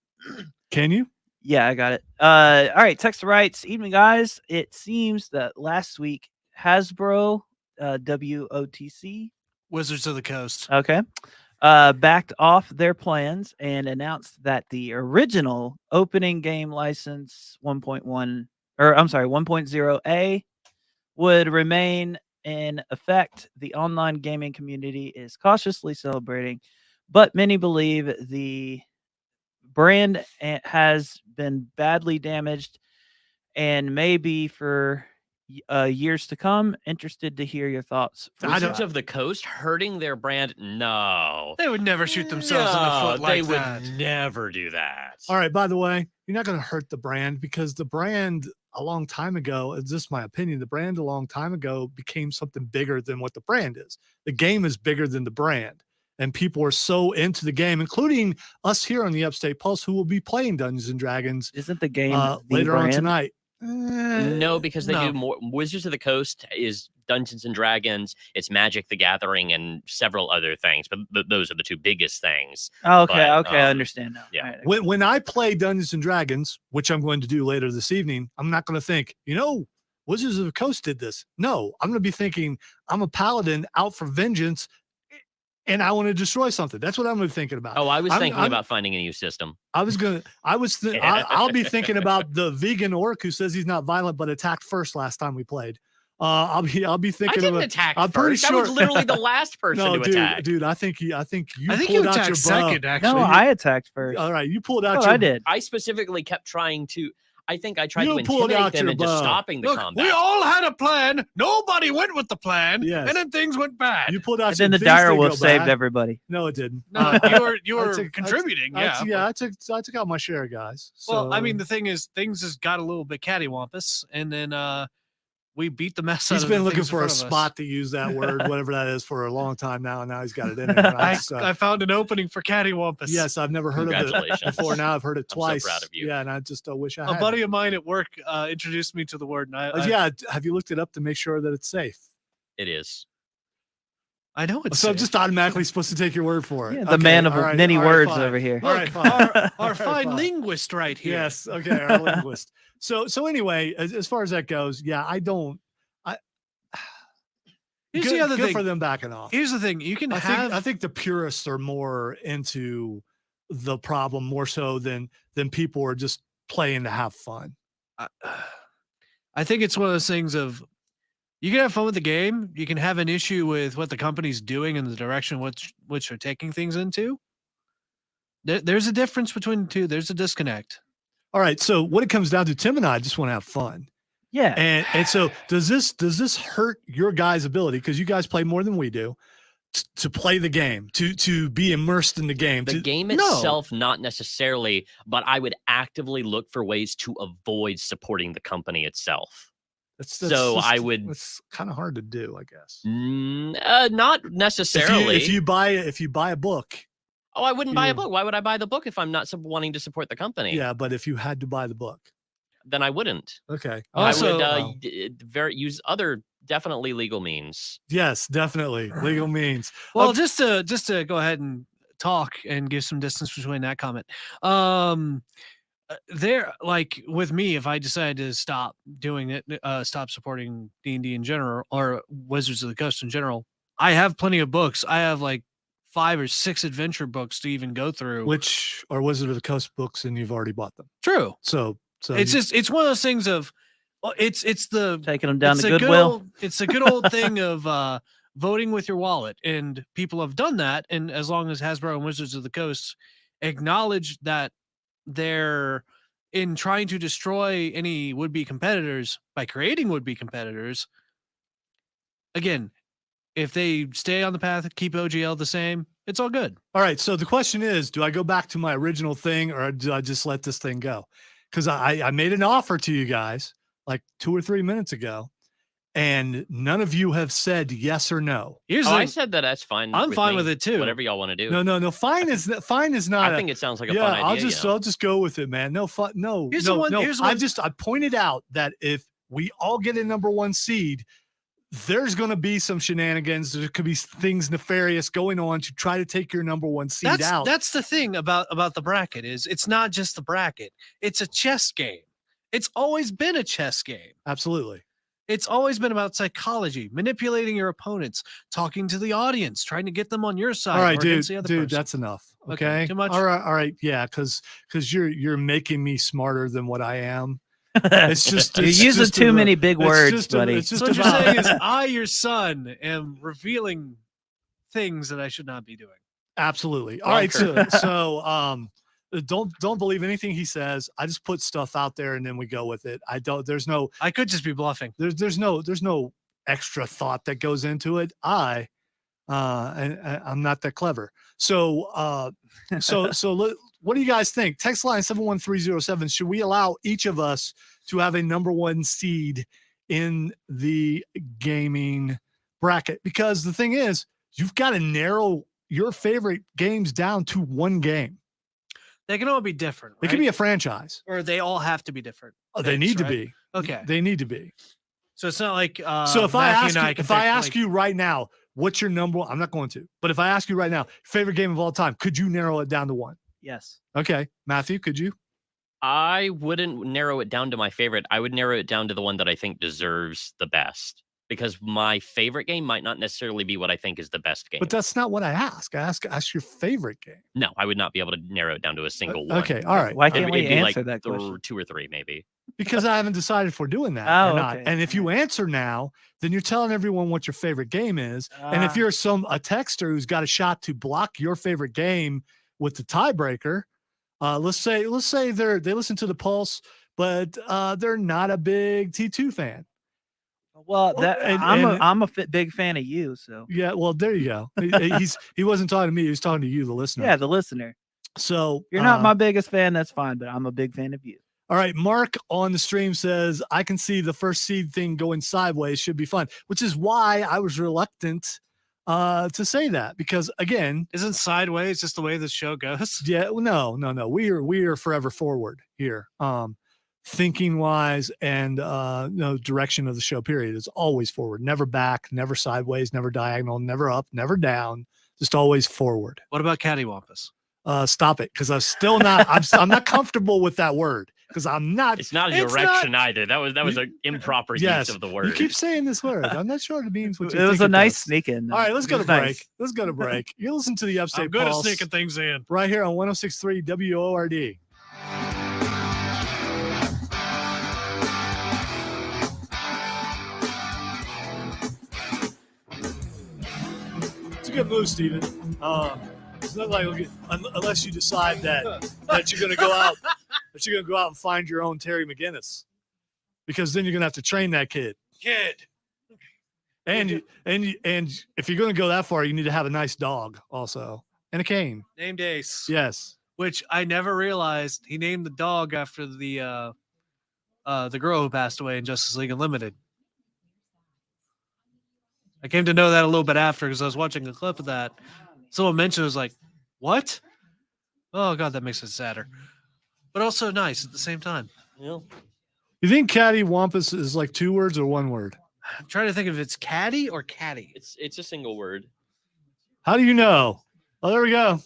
Can you? Yeah, I got it. All right. Text writes, evening guys. It seems that last week Hasbro, WOTC, Wizards of the Coast. Okay. Backed off their plans and announced that the original opening game license 1.0A would remain in effect. The online gaming community is cautiously celebrating, but many believe the brand has been badly damaged and may be for years to come. Interested to hear your thoughts. Wizards of the Coast hurting their brand? No. They would never shoot themselves in the foot like that. They would never do that. All right, by the way, you're not going to hurt the brand because the brand a long time ago, it's just my opinion, the brand a long time ago became something bigger than what the brand is. The game is bigger than the brand. And people are so into the game, including us here on the Upstate Pulse, who will be playing Dungeons and Dragons. Isn't the game later on tonight? No, because they do more. Wizards of the Coast is Dungeons and Dragons. It's Magic the Gathering and several other things, but those are the two biggest things. Okay, but, I understand now. Yeah. Right. When I play Dungeons and Dragons, which I'm going to do later this evening, I'm not going to think, Wizards of the Coast did this. No, I'm going to be thinking I'm a paladin out for vengeance, and I want to destroy something. That's what I'm going to be thinking about. Oh, I was thinking about finding a new system. I'll be thinking about the vegan orc who says he's not violent but attacked first last time we played. I'll be thinking. I didn't attack I'm pretty first. sure I was literally the last person to attack. Dude, I think you you pulled out your attacked second. bow. Actually, No, I attacked first. All right, you pulled out I did. I specifically kept trying to. I think I tried You to pulled intimidate out them your into bow. stopping the Look, combat. we all had a plan. Nobody went with the plan, Yes. and then things went bad. You pulled out. And then your the things dire didn't wolf go saved bad. everybody. No, it didn't. No, you were contributing. I took out my share, guys. Well, So, I mean, the thing is, things just got a little bit cattywampus, and then we beat the mess out he's of been the looking things in for a front of us. spot to use that word, whatever that is, for a long time now, and now he's got it in there. Right? I found an opening for cattywampus. Yes, I've never heard of it Congratulations. before. Now I've heard it I'm so twice. proud of you. Yeah, and I just wish I A had. buddy of mine at work introduced me to the word. And Yeah, have you looked it up to make sure that it's safe? It is. I know it's So I'm safe. just automatically supposed to take your word for it. Yeah, the man of many words fine. over here. All right, Look, fine. our fine linguist right here. Yes, okay, our linguist. So anyway, as far as that goes, yeah, Here's good, the other good thing. for them backing off. Here's the thing. You can I think the purists are more into the problem more so than people are just playing to have fun. I think it's one of those things of you can have fun with the game. You can have an issue with what the company's doing and the direction which they're taking things into. There's a difference between the two. There's a disconnect. All right. So what it comes down to, Tim and I just want to have fun. Yeah. And so does this hurt your guys' ability? Because you guys play more than we do to play the game, to be immersed in the game. The game itself, not necessarily, but I would actively look for ways to avoid supporting the company itself. It's kind of hard to do, I guess. Not necessarily. If you buy a book. Oh, I wouldn't buy a book. Why would I buy the book if I'm not wanting to support the company? Yeah, but if you had to buy the book, then I wouldn't. Okay. Also, I would use other definitely legal means. Yes, definitely legal means. Well, just to go ahead and talk and give some distance between that comment. There, like with me, if I decide to stop doing it, stop supporting D&D in general or Wizards of the Coast in general, I have plenty of books. I have like 5 or 6 adventure books to even go through, which are Wizard of the Coast books, and you've already bought them. True. So it's one of those things of it's the taking them down to Goodwill. Goodwill. It's a good old thing of voting with your wallet, and people have done that. And as long as Hasbro and Wizards of the Coast acknowledge that they're in trying to destroy any would-be competitors by creating would-be competitors, again, if they stay on the path, keep OGL the same, It's all good. All right. So the question is, do I go back to my original thing or do I just let this thing go? Because I made an offer to you guys like 2 or 3 minutes ago, and none of you have said yes or no. I said that that's fine. I'm fine with it too. Whatever y'all want to do. No. Fine is not. I think it sounds like a fun idea. I'll just go with it, man. No fun. No. Here's no. the one- no. here's the one- I pointed out that if we all get a number 1 seed, there's going to be some shenanigans. There could be things nefarious going on to try to take your number 1 seed out. That's the thing about the bracket is it's not just the bracket. It's a chess game. It's always been a chess game. Absolutely. It's always been about psychology, manipulating your opponents, talking to the audience, trying to get them on your side. All right, or against the other dude, person. that's enough. Okay. Too much. All right. Yeah. Cause you're making me smarter than what I am. It's just You're using too many big words, buddy. It's just So what you're about, saying is I, your son, am revealing things that I should not be doing. absolutely. All right. So don't believe anything he says. I just put stuff out there and then we go with it. I could just be bluffing. There's no extra thought that goes into it. I'm not that clever. So what do you guys think? Text line 71307. Should we allow each of us to have a number 1 seed in the gaming bracket? Because the thing is, you've got to narrow your favorite games down to 1 game. They can all be different. It could be a franchise. Or they all have to be different. Oh, they need to right? be. Okay. They need to be. So it's not like So if I ask pick, you right now, what's your number 1? I'm not going to. But if I ask you right now, favorite game of all time, could you narrow it down to 1? Yes. Okay. Matthew, could you? I wouldn't narrow it down to my favorite. I would narrow it down to the one that I think deserves the best. Because my favorite game might not necessarily be what I think is the best game. But that's not what I ask. I ask your favorite game. No, I would not be able to narrow it down to a single one. Okay, all right. Why can't It'd we be answer like that question? 2 or 3, maybe. Because I haven't decided if we're doing that Oh, or not. okay. And if you answer now, then you're telling everyone what your favorite game is. And if you're a texter who's got a shot to block your favorite game with the tiebreaker, let's say they listen to the Pulse, but they're not a big T2 fan. Well, I'm a big fan of you, so yeah. Well, there you go. He wasn't talking to me. He was talking to you, the listener. yeah, the listener. So You're not my biggest fan. That's fine, but I'm a big fan of you. All right, Mark on the stream says, I can see the first seed thing going sideways should be fun, which is why I was reluctant to say that because, again, isn't sideways just the way the show goes? Yeah, well, no. We are forever forward here, thinking wise and direction of the show. Period. It's always forward, never back, never sideways, never diagonal, never up, never down, just always forward. What about cattywampus? Stop it, because I'm still not. I'm not comfortable with that word. Because I'm not. It's not a direction either. That was an improper use of the word. You keep saying this word. I'm not sure it means what you It think was a nice does. sneak in. All right, let's go to Nice. break. Let's go to break. You listen to the Upstate I'm good at Pulse sneaking things in. right here on 106.3 WORD. It's a good move, Steven. It's not like unless you decide that you're going to go out, and find your own Terry McGinnis, because then you're going to have to train that kid. And if you're going to go that far, you need to have a nice dog also and a cane. Named Ace. Yes. Which I never realized he named the dog after the girl who passed away in Justice League Unlimited. I came to know that a little bit after because I was watching a clip of that. Someone mentioned it, was like, what? Oh, God, that makes it sadder. But also nice at the same time. Yeah. You think cattywampus is like 2 words or 1 word? I'm trying to think if it's caddy or catty. It's a single word. How do you know? Oh, there we go.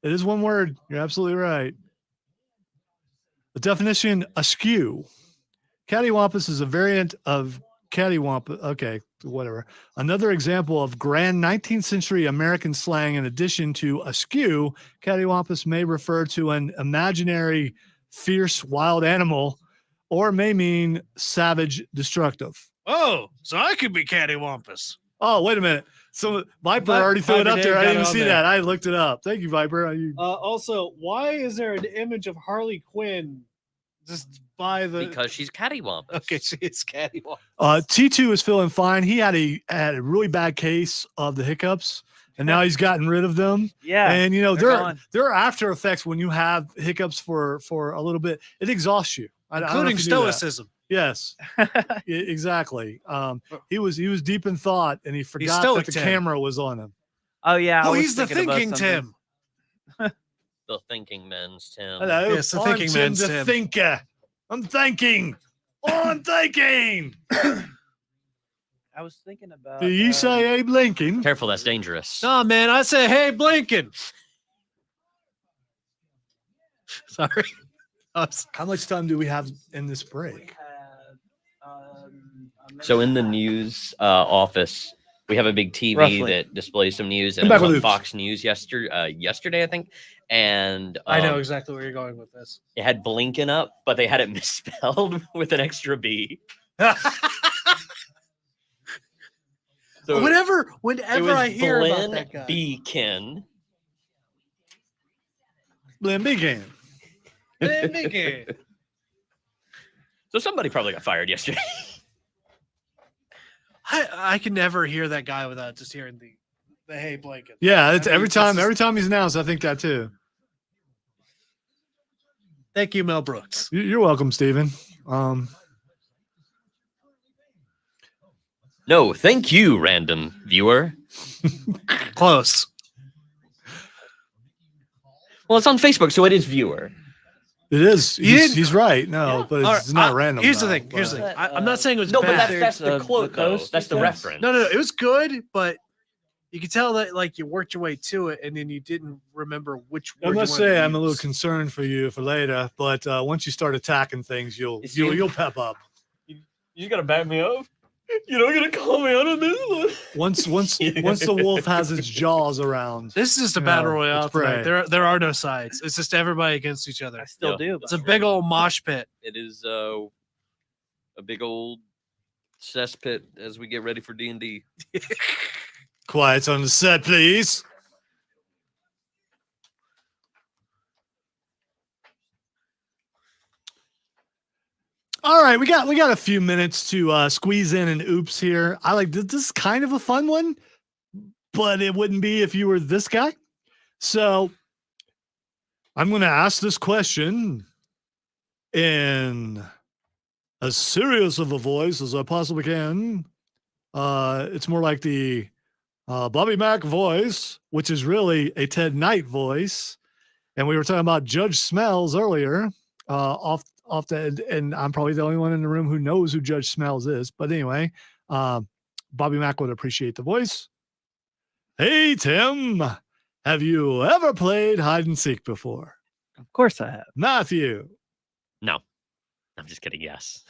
It is 1 word. You're absolutely right. The definition, askew. Cattywampus is a variant of cattywampus. Okay, whatever. Another example of grand 19th century American slang. In addition to askew, cattywampus may refer to an imaginary, fierce, wild animal, or may mean savage, destructive. Oh, so I could be cattywampus. Oh, wait a minute. So Viper already threw it up there. I didn't even see that. I looked it up. Thank you, Viper. Also, why is there an image of Harley Quinn just by the? Because she's cattywampus. Okay, she is cattywampus. T2 is feeling fine. He had a really bad case of the hiccups, and now he's gotten rid of them. Yeah, and you know they're there gone. are after effects when you have hiccups for a little bit. It exhausts you, I don't know Including if you knew that. stoicism. Yes, exactly. He was deep in thought, and he forgot stoic, that the Tim. camera was on him. Oh yeah. I Oh, was he's the thinking about thinking something. Tim. The thinking man's Tim. Hello, Yes, the I'm thinking Tim man's the Tim. thinker. I'm thinking. I'm thinking. I was thinking about. Do you say Abe Lincoln? Careful, that's dangerous. No, man, I say, hey, Blinken. Sorry. How much time do we have in this break? So in the news office, we have a big TV Roughly. that displays some news, Come and it back was with on Oops. Fox News yesterday, I think. And I know exactly where you're going with this. it had Blinken up, but they had it misspelled with an extra B. So whenever it was I hear about Blin that guy. Beacon. Blin Beacon. Blinken. So somebody probably got fired yesterday. I can never hear that guy without just hearing the hey Blinken. Yeah, it's I mean, every it's time. just- Every time he's announced, I think that too. Thank you, Mel Brooks. You're welcome, Stephen. No, thank you, random viewer. Close. Well, it's on Facebook, so it is viewer. It is. You didn't- He's right. No, but All it's right, not random. Here's the though, thing. Here's the but- thing. I'm not saying it was No, but bad. that's the Of quote, the though. coast, That's the yes. reference. No, it was good, but you could tell that like you worked your way to it, and then you didn't remember which. I word you must wanted to say I'm a little use. concerned for you for later, but once you start attacking things, you'll Is you- you'll pep up. You gotta back me up. You're not gonna call me out on this one. Once the wolf has its jaws around. This is just a you battle know, royale let's pray. tonight. There are no sides. It's just everybody against each other. I still do. It's a big old mosh pit. It is a big old cesspit as we get ready for D&D. Quiet on the set, please. All right, we got a few minutes to squeeze in an oops here. I like this is kind of a fun one, but it wouldn't be if you were this guy. So I'm going to ask this question in as serious of a voice as I possibly can. It's more like the Bobby Mack voice, which is really a Ted Knight voice. And we were talking about Judge Smells earlier, off the, and I'm probably the only one in the room who knows who Judge Smells is. But anyway, Bobby Mack would appreciate the voice. Hey, Tim, have you ever played hide and seek before? Of course I have. Matthew, No, I'm just kidding. Yes.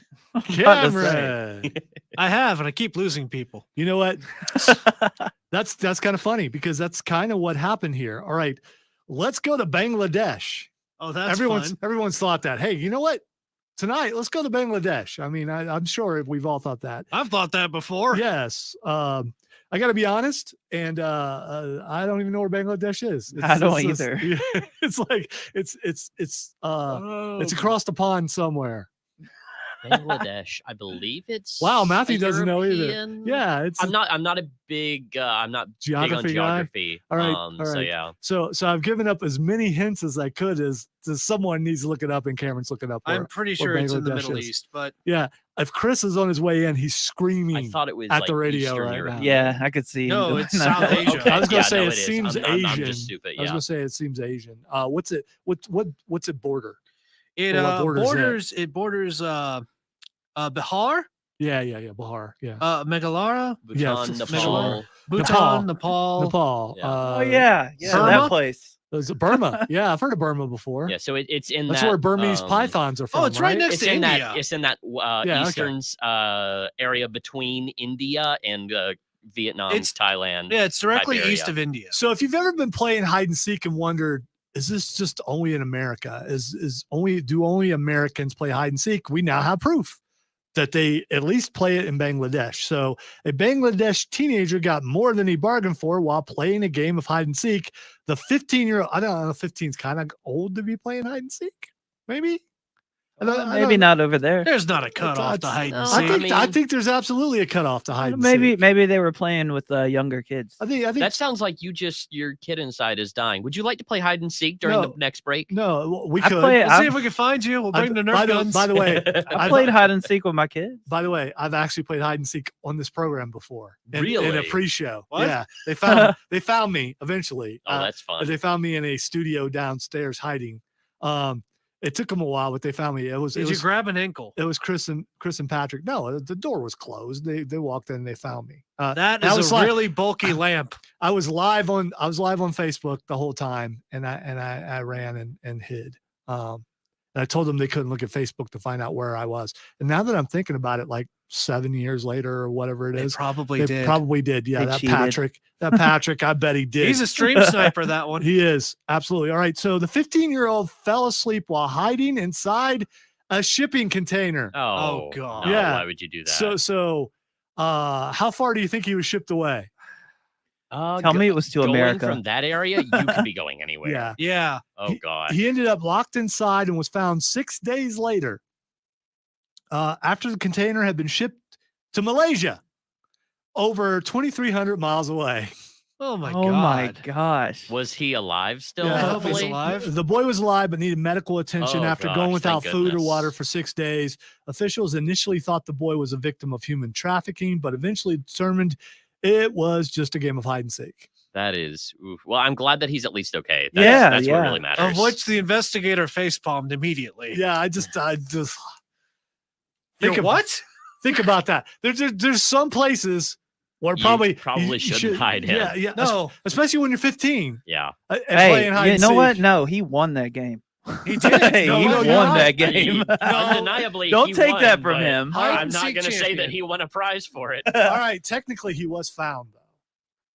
Cameron. I have, and I keep losing people. You know what? That's kind of funny because that's kind of what happened here. All right, let's go to Bangladesh. Oh, that's everyone's fun. thought that. Hey, you know what? Tonight, let's go to Bangladesh. I mean, I'm sure we've all thought that. I've thought that before. Yes. I got to be honest, and I don't even know where Bangladesh is. I don't just- either. It's like it's across the pond somewhere. Bangladesh, I believe it's. Wow, Matthew a doesn't know either. European- Yeah, it's I'm not a big. I'm not big on Geography guy? geography. All right, So all right. yeah. So I've given up as many hints as I could as someone needs to look it up, and Cameron's looking up. I'm where- pretty where sure it's in the Bangladesh Middle is. East, but Yeah, if Chris is on his way in, he's screaming. I thought it was at like the radio Eastern right Europe. now. Yeah, I could see. No, him it's doing South that. Asia. Okay. I was gonna Yeah, say no, it it is. seems I'm Asian. just stupid. I was Yeah. gonna say it seems Asian. What's it border? it Well, what borders borders Bihar, Yeah, Bihar. Yeah, Meghalaya, Yeah, Bhutan, f- Nepal. Bhutan, Nepal. Nepal. Yeah. Oh yeah, Burma? that place. Is it Burma? Yeah, I've heard of Burma before. Yeah, so it's in That's that. where Burmese pythons are from. it's right next It's to in India. that. It's in that Yeah, okay. eastern area between India and Vietnam, It's- Thailand. Yeah, it's directly Siberia. east of India. So if you've ever been playing hide and seek and wondered, is this just only in America? Do only Americans play hide and seek? We now have proof that they at least play it in Bangladesh. So a Bangladesh teenager got more than he bargained for while playing a game of hide and seek. The 15-year-old, I don't know, 15 is kind of old to be playing hide and seek, maybe. Maybe not over there. There's not a cutoff to hide and seek. I think there's absolutely a cutoff to hide and Maybe seek. maybe they were playing with younger kids. I think That sounds like your kid inside is dying. Would you like to play hide and seek during the next break? No, we I could. play- Let's see if we can find you. We'll bring the Nerf guns. By the way, I played hide and seek with my kids. By the way, I've actually played hide and seek on this program before. In a Really? pre-show. What? Yeah, they found me eventually. Oh, that's fun. They found me in a studio downstairs hiding. It took them a while, but they found me. Did you grab an ankle? It was Chris and Patrick. No, the door was closed. They walked in and they found me. That is a really bulky lamp. I was live on Facebook the whole time, and I ran and hid. And I told them they couldn't look at Facebook to find out where I was. And now that I'm thinking about it, like 7 years later or whatever it is, probably did. Probably did. Yeah, They that cheated. Patrick, I bet he did. He's a stream sniper, that one. He is. Absolutely. All right. So the 15-year-old fell asleep while hiding inside a shipping container. Oh God. no, Yeah. Why would you do that? So how far do you think he was shipped away? Tell me it was to going America. from that area. You could be going anywhere. Yeah. Yeah. Oh God. He ended up locked inside and was found 6 days later after the container had been shipped to Malaysia, over 2,300 miles away. Oh my Oh God. my gosh. Was he alive still? Yeah, I hope he's hopefully? alive. The boy was alive but needed medical attention Oh, after gosh, going without thank food or goodness. water for 6 days. Officials initially thought the boy was a victim of human trafficking, but eventually determined it was just a game of hide and seek. That is. Oof. Well, I'm glad that he's at least okay. Yeah, That's yeah. what really matters. Of which the investigator facepalmed immediately. Yeah, I just You're think what? think about that. There's some places where You probably probably shouldn't hide him. Yeah, yeah. No. Especially when you're 15. Yeah. And Hey, playing hide you and know seek. what? No, he won that game. He did. Hey, No, he no, won you're that right. game. Undeniably, Don't he take won, that from but him. Hide I'm and not seek going to say champion. that he won a prize for it. All right, technically he was found though.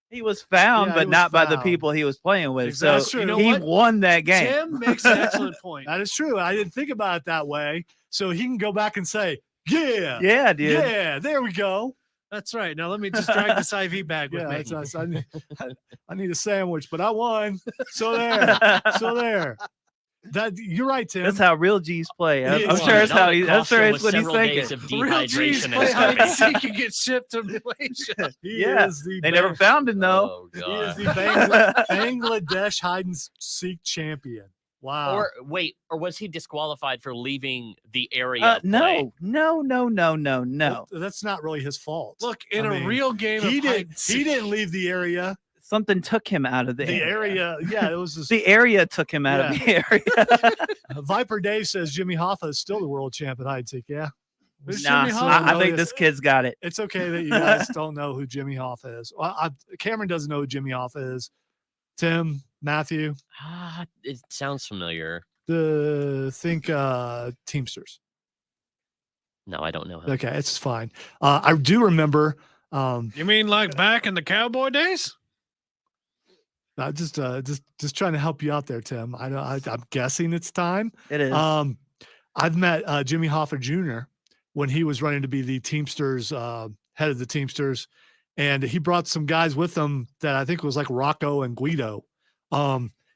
He was found, Yeah, but he was not by the found. people he was playing with. Exactly. That's So true. You know he what? won that game. Tim makes an excellent point. That is true. I didn't think about it that way. So he can go back and say, yeah, Yeah, dude. yeah, there we go. That's right. Now let me just drag this IV bag with Yeah, me. that's nice. I need a sandwich, but I won. So there. So there. That you're right, Tim. That's how real G's play. I'm, He I'm is. sure that's how he. I'm Cost sure him it's with what he's several days thinking. of Real G's dehydration play and hide and starvation. seek and get shipped to Malaysia. He Yeah, is the They never best- found him though. Oh He is God. the Bangladesh hide and seek champion. Wow. Or wait, or was he disqualified for leaving the area? of play? No. That's not really his fault. Look, in I a mean, real game he of hide did. and He seek, didn't leave the area. Something took him out of the area. Yeah, it was. Just, The area took him out of the area. Viper Dave says Jimmy Hoffa is still the world champ at hide and seek. Yeah. Who's Nah, Jimmy Hoffa? I No, think it's- this kid's got it. It's okay that you guys don't know who Jimmy Hoffa is. Cameron doesn't know who Jimmy Hoffa is. Tim, Matthew, It sounds familiar. think Teamsters. No, I don't know him. Okay, it's fine. I do remember. You mean like back in the cowboy days? Just trying to help you out there, Tim. I'm guessing it's time. It is. I've met Jimmy Hoffa Jr. when he was running to be the Teamsters head of the Teamsters, and he brought some guys with him that I think was like Rocco and Guido.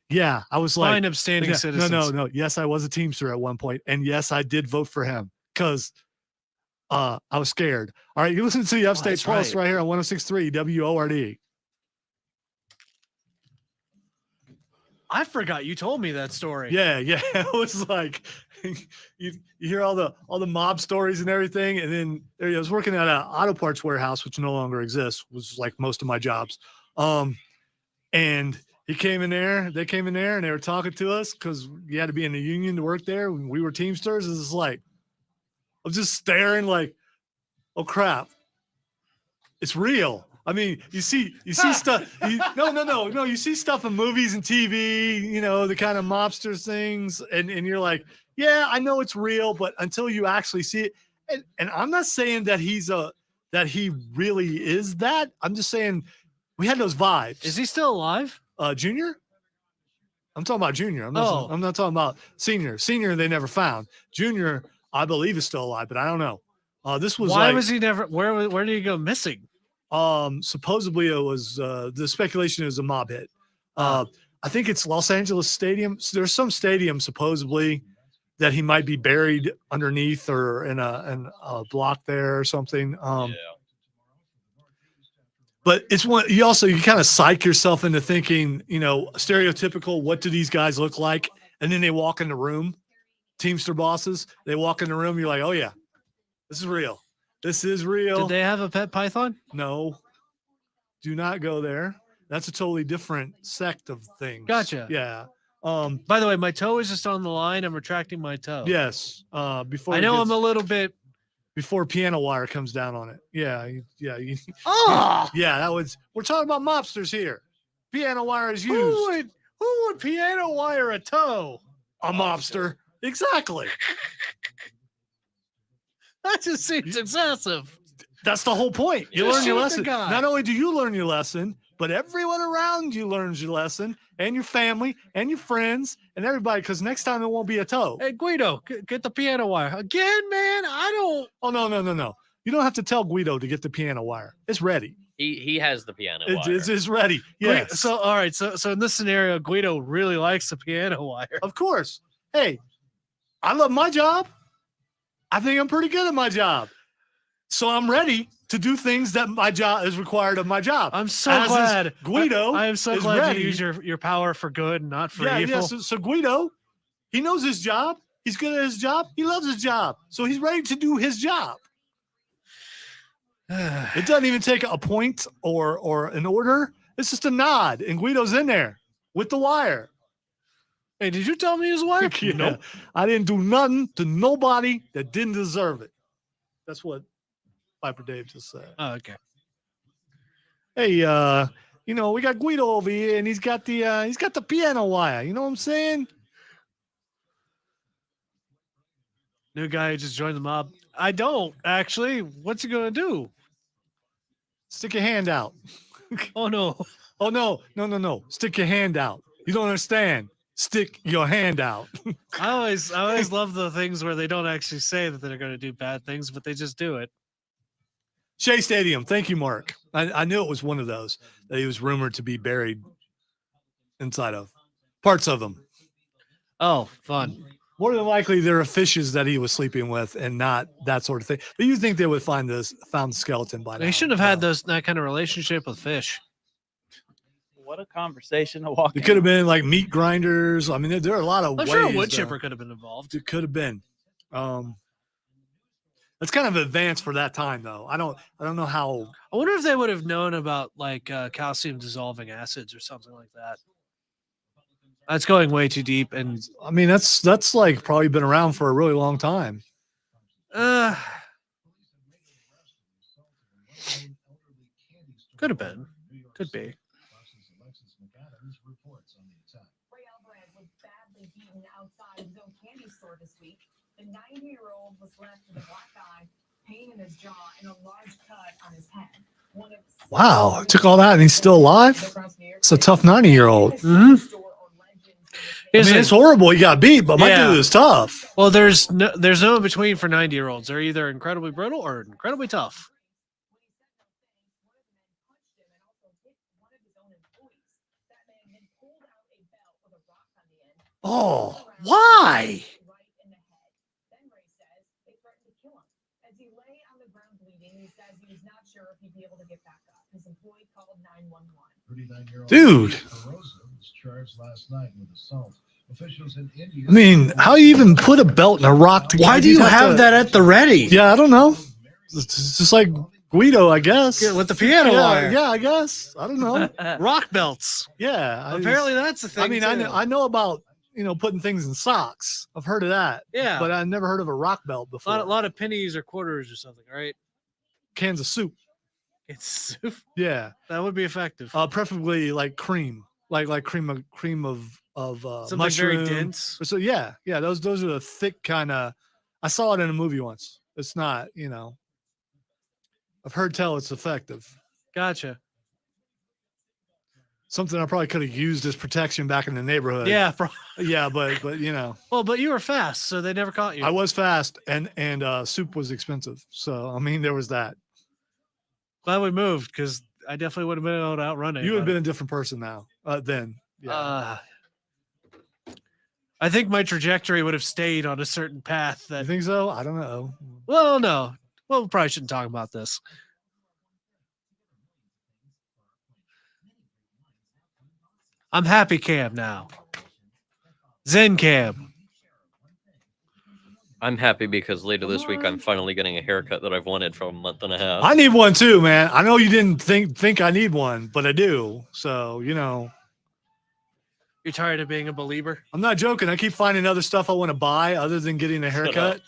Yeah, I was Fine, like, abstaining yeah, citizens. No. Yes, I was a Teamster at one point, and yes, I did vote for him because I was scared. All right, you listen to the Upstate that's Pulse right. right here on 106.3 WORD. I forgot you told me that story. Yeah, it was like you hear all the mob stories and everything, and then I was working at an auto parts warehouse, which no longer exists, was like most of my jobs. And they came in there, and they were talking to us because you had to be in the union to work there. When we were Teamsters, it's like I was just staring, like, oh crap, it's real. I mean, you see stuff. No. You see stuff in movies and TV, the kind of mobsters things, and you're like, yeah, I know it's real, but until you actually see it, and I'm not saying that that he really is that. I'm just saying we had those vibes. Is he still alive? Junior? I'm talking about Junior. I'm not talking about Senior. Senior they never found. Junior, I believe, is still alive, but I don't know. This was Why like, was he never? Where did he go missing? Supposedly it was the speculation is a mob hit. I think it's Los Angeles Stadium. There's some stadium supposedly that he might be buried underneath or in a block there or something. But it's one you kind of psych yourself into thinking, stereotypical, what do these guys look like? And then they walk in the room, Teamster bosses, they walk in the room, you're like, oh yeah, this is real. This is real. Did they have a pet python? No. Do not go there. That's a totally different sect of things. Gotcha. Yeah. By the way, my toe is just on the line. I'm retracting my toe. Yes. Before I know I'm a little bit before piano wire comes down on it. Yeah. Oh yeah, we're talking about mobsters here. Piano wire is used. Who would piano wire a toe? A mobster. Exactly. That just seems excessive. That's the whole point. You Just learn your shoot the lesson. guy. Not only do you learn your lesson, but everyone around you learns your lesson, and your family, and your friends, and everybody. Because next time it won't be a toe. Hey Guido, get the piano wire again, man. I don't. Oh no. You don't have to tell Guido to get the piano wire. It's ready. He has the piano wire. It's ready. Yes. So all right. So in this scenario, Guido really likes the piano wire. Of course. Hey, I love my job. I think I'm pretty good at my job. So I'm ready to do things that my job is required of my job. I'm so glad. Guido, I am so is glad ready. you use your power for good, and not for Yeah. evil. So Guido, he knows his job. He's good at his job. He loves his job. So he's ready to do his job. It doesn't even take a point or an order. It's just a nod, and Guido's in there with the wire. Hey, did you tell me his wife? Yeah. Nope. I didn't do nothing to nobody that didn't deserve it. That's what Piper Dave just said. Oh, okay. Hey, we got Guido over here, and he's got the piano wire. You know what I'm saying? New guy who just joined the mob. I don't actually. What's he gonna do? Stick your hand out. Oh no. Oh no. Stick your hand out. You don't understand. Stick your hand out. I always love the things where they don't actually say that they're going to do bad things, but they just do it. Shea Stadium. Thank you, Mark. I knew it was one of those that he was rumored to be buried inside of. Parts of them. Oh, fun. More than likely, there are fishes that he was sleeping with, and not that sort of thing. But you think they would found the skeleton by now? They shouldn't have had that kind of relationship with fish. What a conversation to walk. It could have been like meat grinders. I mean, there are a lot of I'm ways. sure a wood chipper could have been involved. It could have been. That's kind of advanced for that time, though. I don't know how. I wonder if they would have known about like calcium dissolving acids or something like that. That's going way too deep, and I mean that's like probably been around for a really long time. Could have been. Could be. Outside his own candy store this week. The 90-year-old was left with a black eye, pain in his jaw, and a large cut on his head. Wow, it took all that and he's still alive? It's a tough 90-year-old. Mm-hmm. I mean, it's horrible he got beat, but my dude is tough. Well, there's no in between for 90-year-olds. They're either incredibly brittle or incredibly tough. Oh, why? Dude. I mean, how you even put a belt and a rock together? Why do you have that at the ready? Yeah, I don't know. It's just like Guido, I guess. Yeah, with the piano wire. Yeah, I guess. I don't know. Rock belts. Yeah. Apparently that's the thing. I mean, I know about, putting things in socks. I've heard of that. Yeah. But I never heard of a rock belt before. A lot of pennies or quarters or something, right? Cans of soup. It's soup. Yeah. That would be effective. Preferably like cream. Like cream of something mushroom. very dense. So yeah. Those are the thick kind of. I saw it in a movie once. It's not, I've heard tell it's effective. Gotcha. Something I probably could have used as protection back in the neighborhood. Yeah, yeah, but Well, but you were fast, so they never caught you. I was fast, and soup was expensive. So I mean, there was that. Glad we moved because I definitely would have been able to outrun it. You would have been a different person now. Then. Yeah. I think my trajectory would have stayed on a certain path. That You think so? I don't know. Well, no. Well, we probably shouldn't talk about this. I'm happy Cam now. Zen Cam. I'm happy because later this week I'm finally getting a haircut that I've wanted for a month and a half. I need one too, man. I know you didn't think I need one, but I do. So, You're tired of being a believer? I'm not joking. I keep finding other stuff I want to buy other than getting a haircut.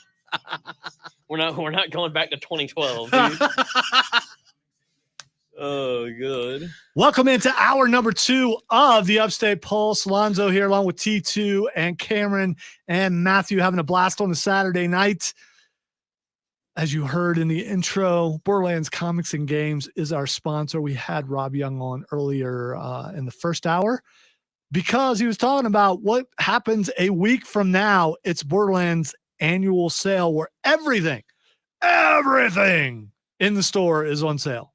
We're not going back to 2012, dude. Oh, good. Welcome into hour number 2 of the Upstate Pulse. Lonzo here along with T2 and Cameron and Matthew having a blast on a Saturday night. As you heard in the intro, Borderlands Comics and Games is our sponsor. We had Rob Young on earlier in the first hour because he was talking about what happens a week from now. It's Borderlands annual sale where everything in the store is on sale.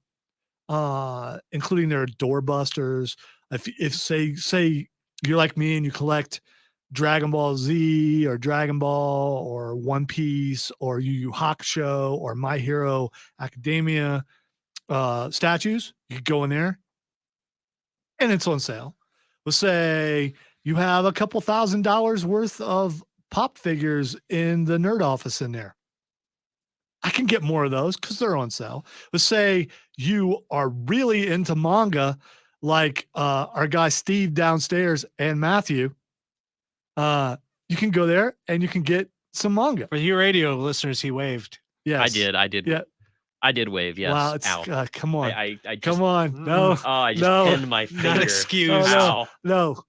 Including their doorbusters. If say you're like me and you collect Dragon Ball Z or Dragon Ball or One Piece or Yu Yu Hakusho or My Hero Academia statues, you could go in there and it's on sale. Let's say you have a couple $1,000s worth of pop figures in the nerd office in there. I can get more of those because they're on sale. Let's say you are really into manga, like our guy Steve downstairs and Matthew. You can go there and you can get some manga. For you radio listeners, he waved. Yes, I did. Yeah. I did wave. Yes. Wow, it's, Ow. come on. I just, come on. No. Oh, I just pinned my finger. Not excuse. Oh, Ow. no.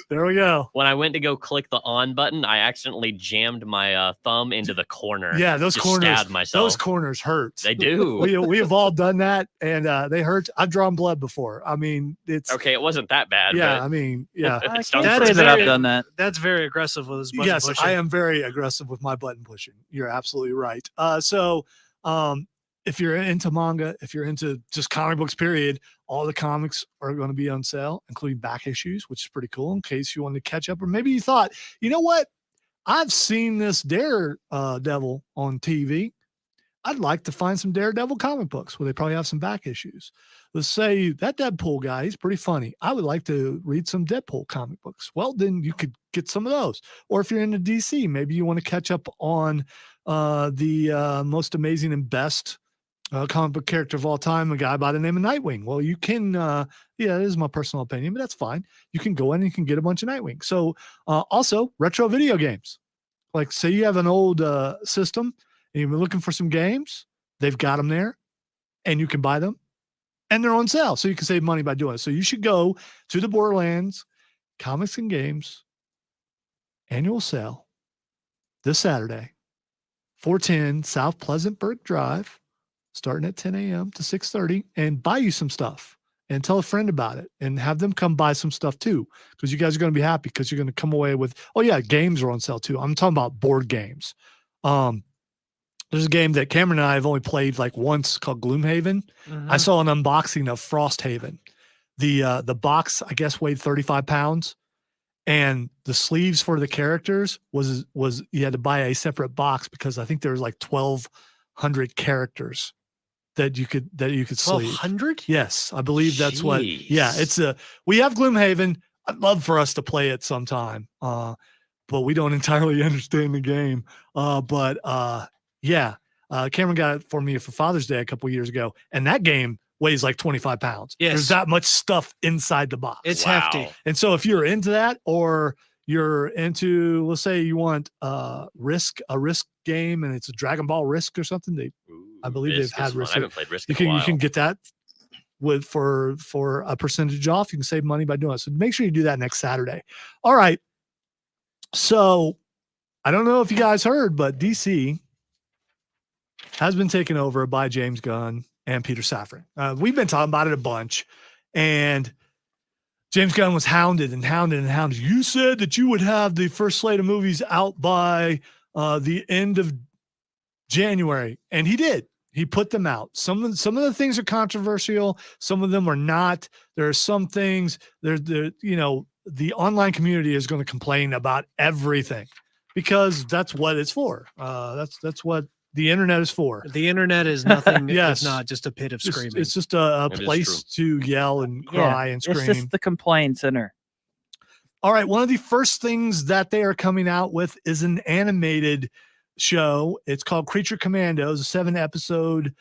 There we go. When I went to go click the on button, I accidentally jammed my thumb into the corner. Yeah, those Just corners. stabbed myself. Those corners hurt. They do. We have all done that, and they hurt. I've drawn blood before. I mean, it's Okay, it wasn't that bad. yeah. but I mean, yeah. it I stung can't for say a that I've second. done that. That's very aggressive with his button Yes, pushing. I am very aggressive with my button pushing. You're absolutely right. So if you're into manga, if you're into just comic books, period, all the comics are going to be on sale, including back issues, which is pretty cool in case you want to catch up. Or maybe you thought, you know what? I've seen this Daredevil on TV. I'd like to find some Daredevil comic books where they probably have some back issues. Let's say that Deadpool guy, he's pretty funny. I would like to read some Deadpool comic books. Well, then you could get some of those. Or if you're into DC, maybe you want to catch up on the most amazing and best comic book character of all time, a guy by the name of Nightwing. Well, you can, yeah, this is my personal opinion, but that's fine. You can go in and you can get a bunch of Nightwing. So also retro video games. Like say you have an old system and you've been looking for some games, they've got them there and you can buy them and they're on sale. So you can save money by doing it. So you should go to the Borderlands Comics and Games annual sale this Saturday, 410 South Pleasantburg Drive, starting at 10 a.m. to 6:30, and buy you some stuff and tell a friend about it and have them come buy some stuff too, because you guys are going to be happy because you're going to come away with, oh yeah, games are on sale too. I'm talking about board games. There's a game that Cameron and I have only played like once called Gloomhaven. I saw an unboxing of Frosthaven. The box, I guess, weighed 35 pounds. And the sleeves for the characters was you had to buy a separate box because I think there was like 1,200 characters that you could sleeve. 1,200? Yes, I believe that's Jeez. what. Yeah, we have Gloomhaven. I'd love for us to play it sometime, but we don't entirely understand the game. Yeah, Cameron got it for me for Father's Day a couple years ago, and that game weighs like 25 pounds. Yes. There's that much stuff inside the box. It's hefty. And so if you're into that, or you're into, let's say you want a risk game and it's a Dragon Ball Risk or something, I believe Risk they've had is fun. Risk. I haven't played Risk You in a can while. get that for a percentage off. You can save money by doing it. So make sure you do that next Saturday. All right. So I don't know if you guys heard, but DC has been taken over by James Gunn and Peter Safran. We've been talking about it a bunch, and James Gunn was hounded and hounded and hounded. You said that you would have the first slate of movies out by the end of January, and he did. He put them out. Some of the things are controversial. Some of them are not. There are some things there. You know, the online community is going to complain about everything because that's what it's for. That's what the internet is for. The internet is nothing. Yes. It's not just a pit of screaming. It's just a place to yell and cry and scream. It's just the complaint center. All right. One of the first things that they are coming out with is an animated show. It's called Creature Commandos, a 7-episode.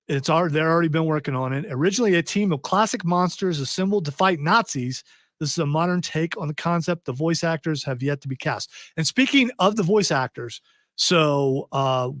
They've already been working on it. Originally a team of classic monsters assembled to fight Nazis. This is a modern take on the concept. The voice actors have yet to be cast. And speaking of the voice actors, so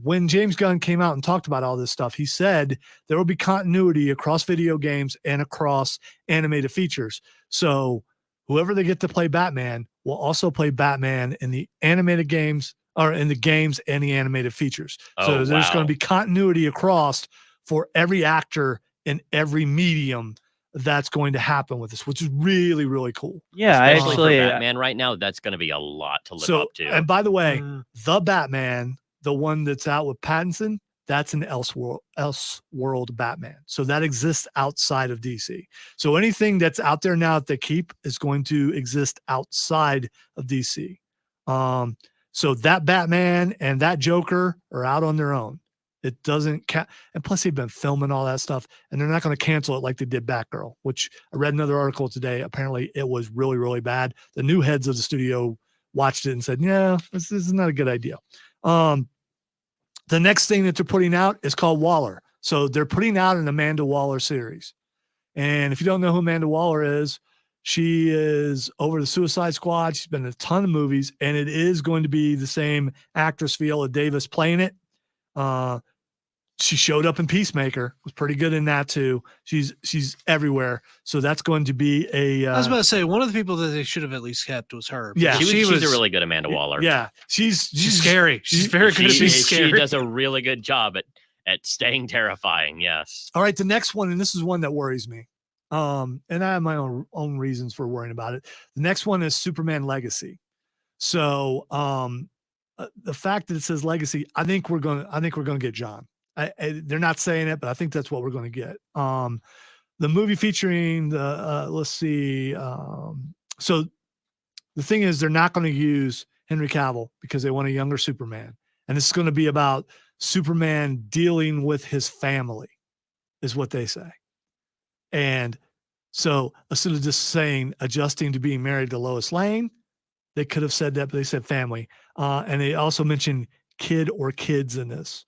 when James Gunn came out and talked about all this stuff, he said there will be continuity across video games and across animated features. So whoever they get to play Batman will also play Batman in the animated games or in the games and the animated features. So there's going to be continuity across for every actor in every medium that's going to happen with this, which is really, really cool. Yeah, Especially actually, for Batman right now, that's going to be a lot to live up to. And by the way, the Batman, the one that's out with Pattinson, that's an Elseworld Batman. So that exists outside of DC. So anything that's out there now that they keep is going to exist outside of DC. So that Batman and that Joker are out on their own. It doesn't count. And plus they've been filming all that stuff and they're not going to cancel it like they did Batgirl, which I read another article today. Apparently it was really, really bad. The new heads of the studio watched it and said, yeah, this is not a good idea. The next thing that they're putting out is called Waller. So they're putting out an Amanda Waller series. And if you don't know who Amanda Waller is, she is over the Suicide Squad. She's been in a ton of movies, and it is going to be the same actress, Viola Davis, playing it. She showed up in Peacemaker, was pretty good in that too. She's everywhere. So that's going to be a I was about to say, one of the people that they should have at least kept was her. Yeah, she's a really good Amanda Waller. Yeah, she's scary. She's very good at being scary. She does a really good job at staying terrifying. Yes. All right, the next one, and this is one that worries me. And I have my own reasons for worrying about it. The next one is Superman Legacy. So the fact that it says Legacy, I think we're gonna get John. They're not saying it, but I think that's what we're going to get. The movie featuring the let's see. So the thing is, they're not going to use Henry Cavill because they want a younger Superman, and it's going to be about Superman dealing with his family, is what they say. And so instead of just saying adjusting to being married to Lois Lane, they could have said that, but they said family. And they also mentioned kid or kids in this.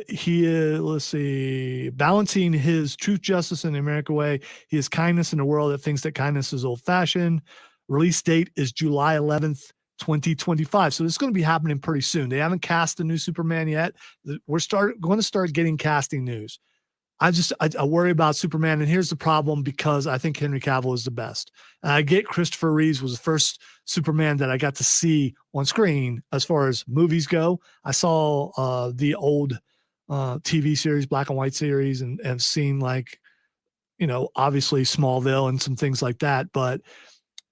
He is, let's see, balancing his truth, justice, and the American way. He has kindness in a world that thinks that kindness is old fashioned. Release date is July 11th, 2025. So this is going to be happening pretty soon. They haven't cast a new Superman yet. We're going to start getting casting news. I worry about Superman, and here's the problem, because I think Henry Cavill is the best. And I get Christopher Reeves was the first Superman that I got to see on screen as far as movies go. I saw the old TV series, black and white series, and have seen, like, obviously Smallville and some things like that. But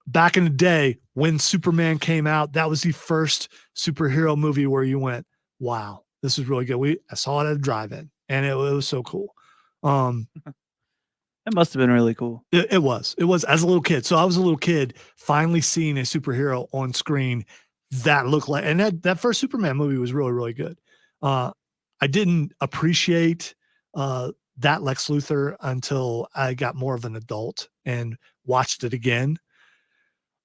back in the day when Superman came out, that was the first superhero movie where you went, wow, this is really good. I saw it at a drive-in, and it was so cool. It must have been really cool. It was as a little kid. So I was a little kid finally seeing a superhero on screen that looked like, and that first Superman movie was really, really good. I didn't appreciate that Lex Luthor until I got more of an adult and watched it again.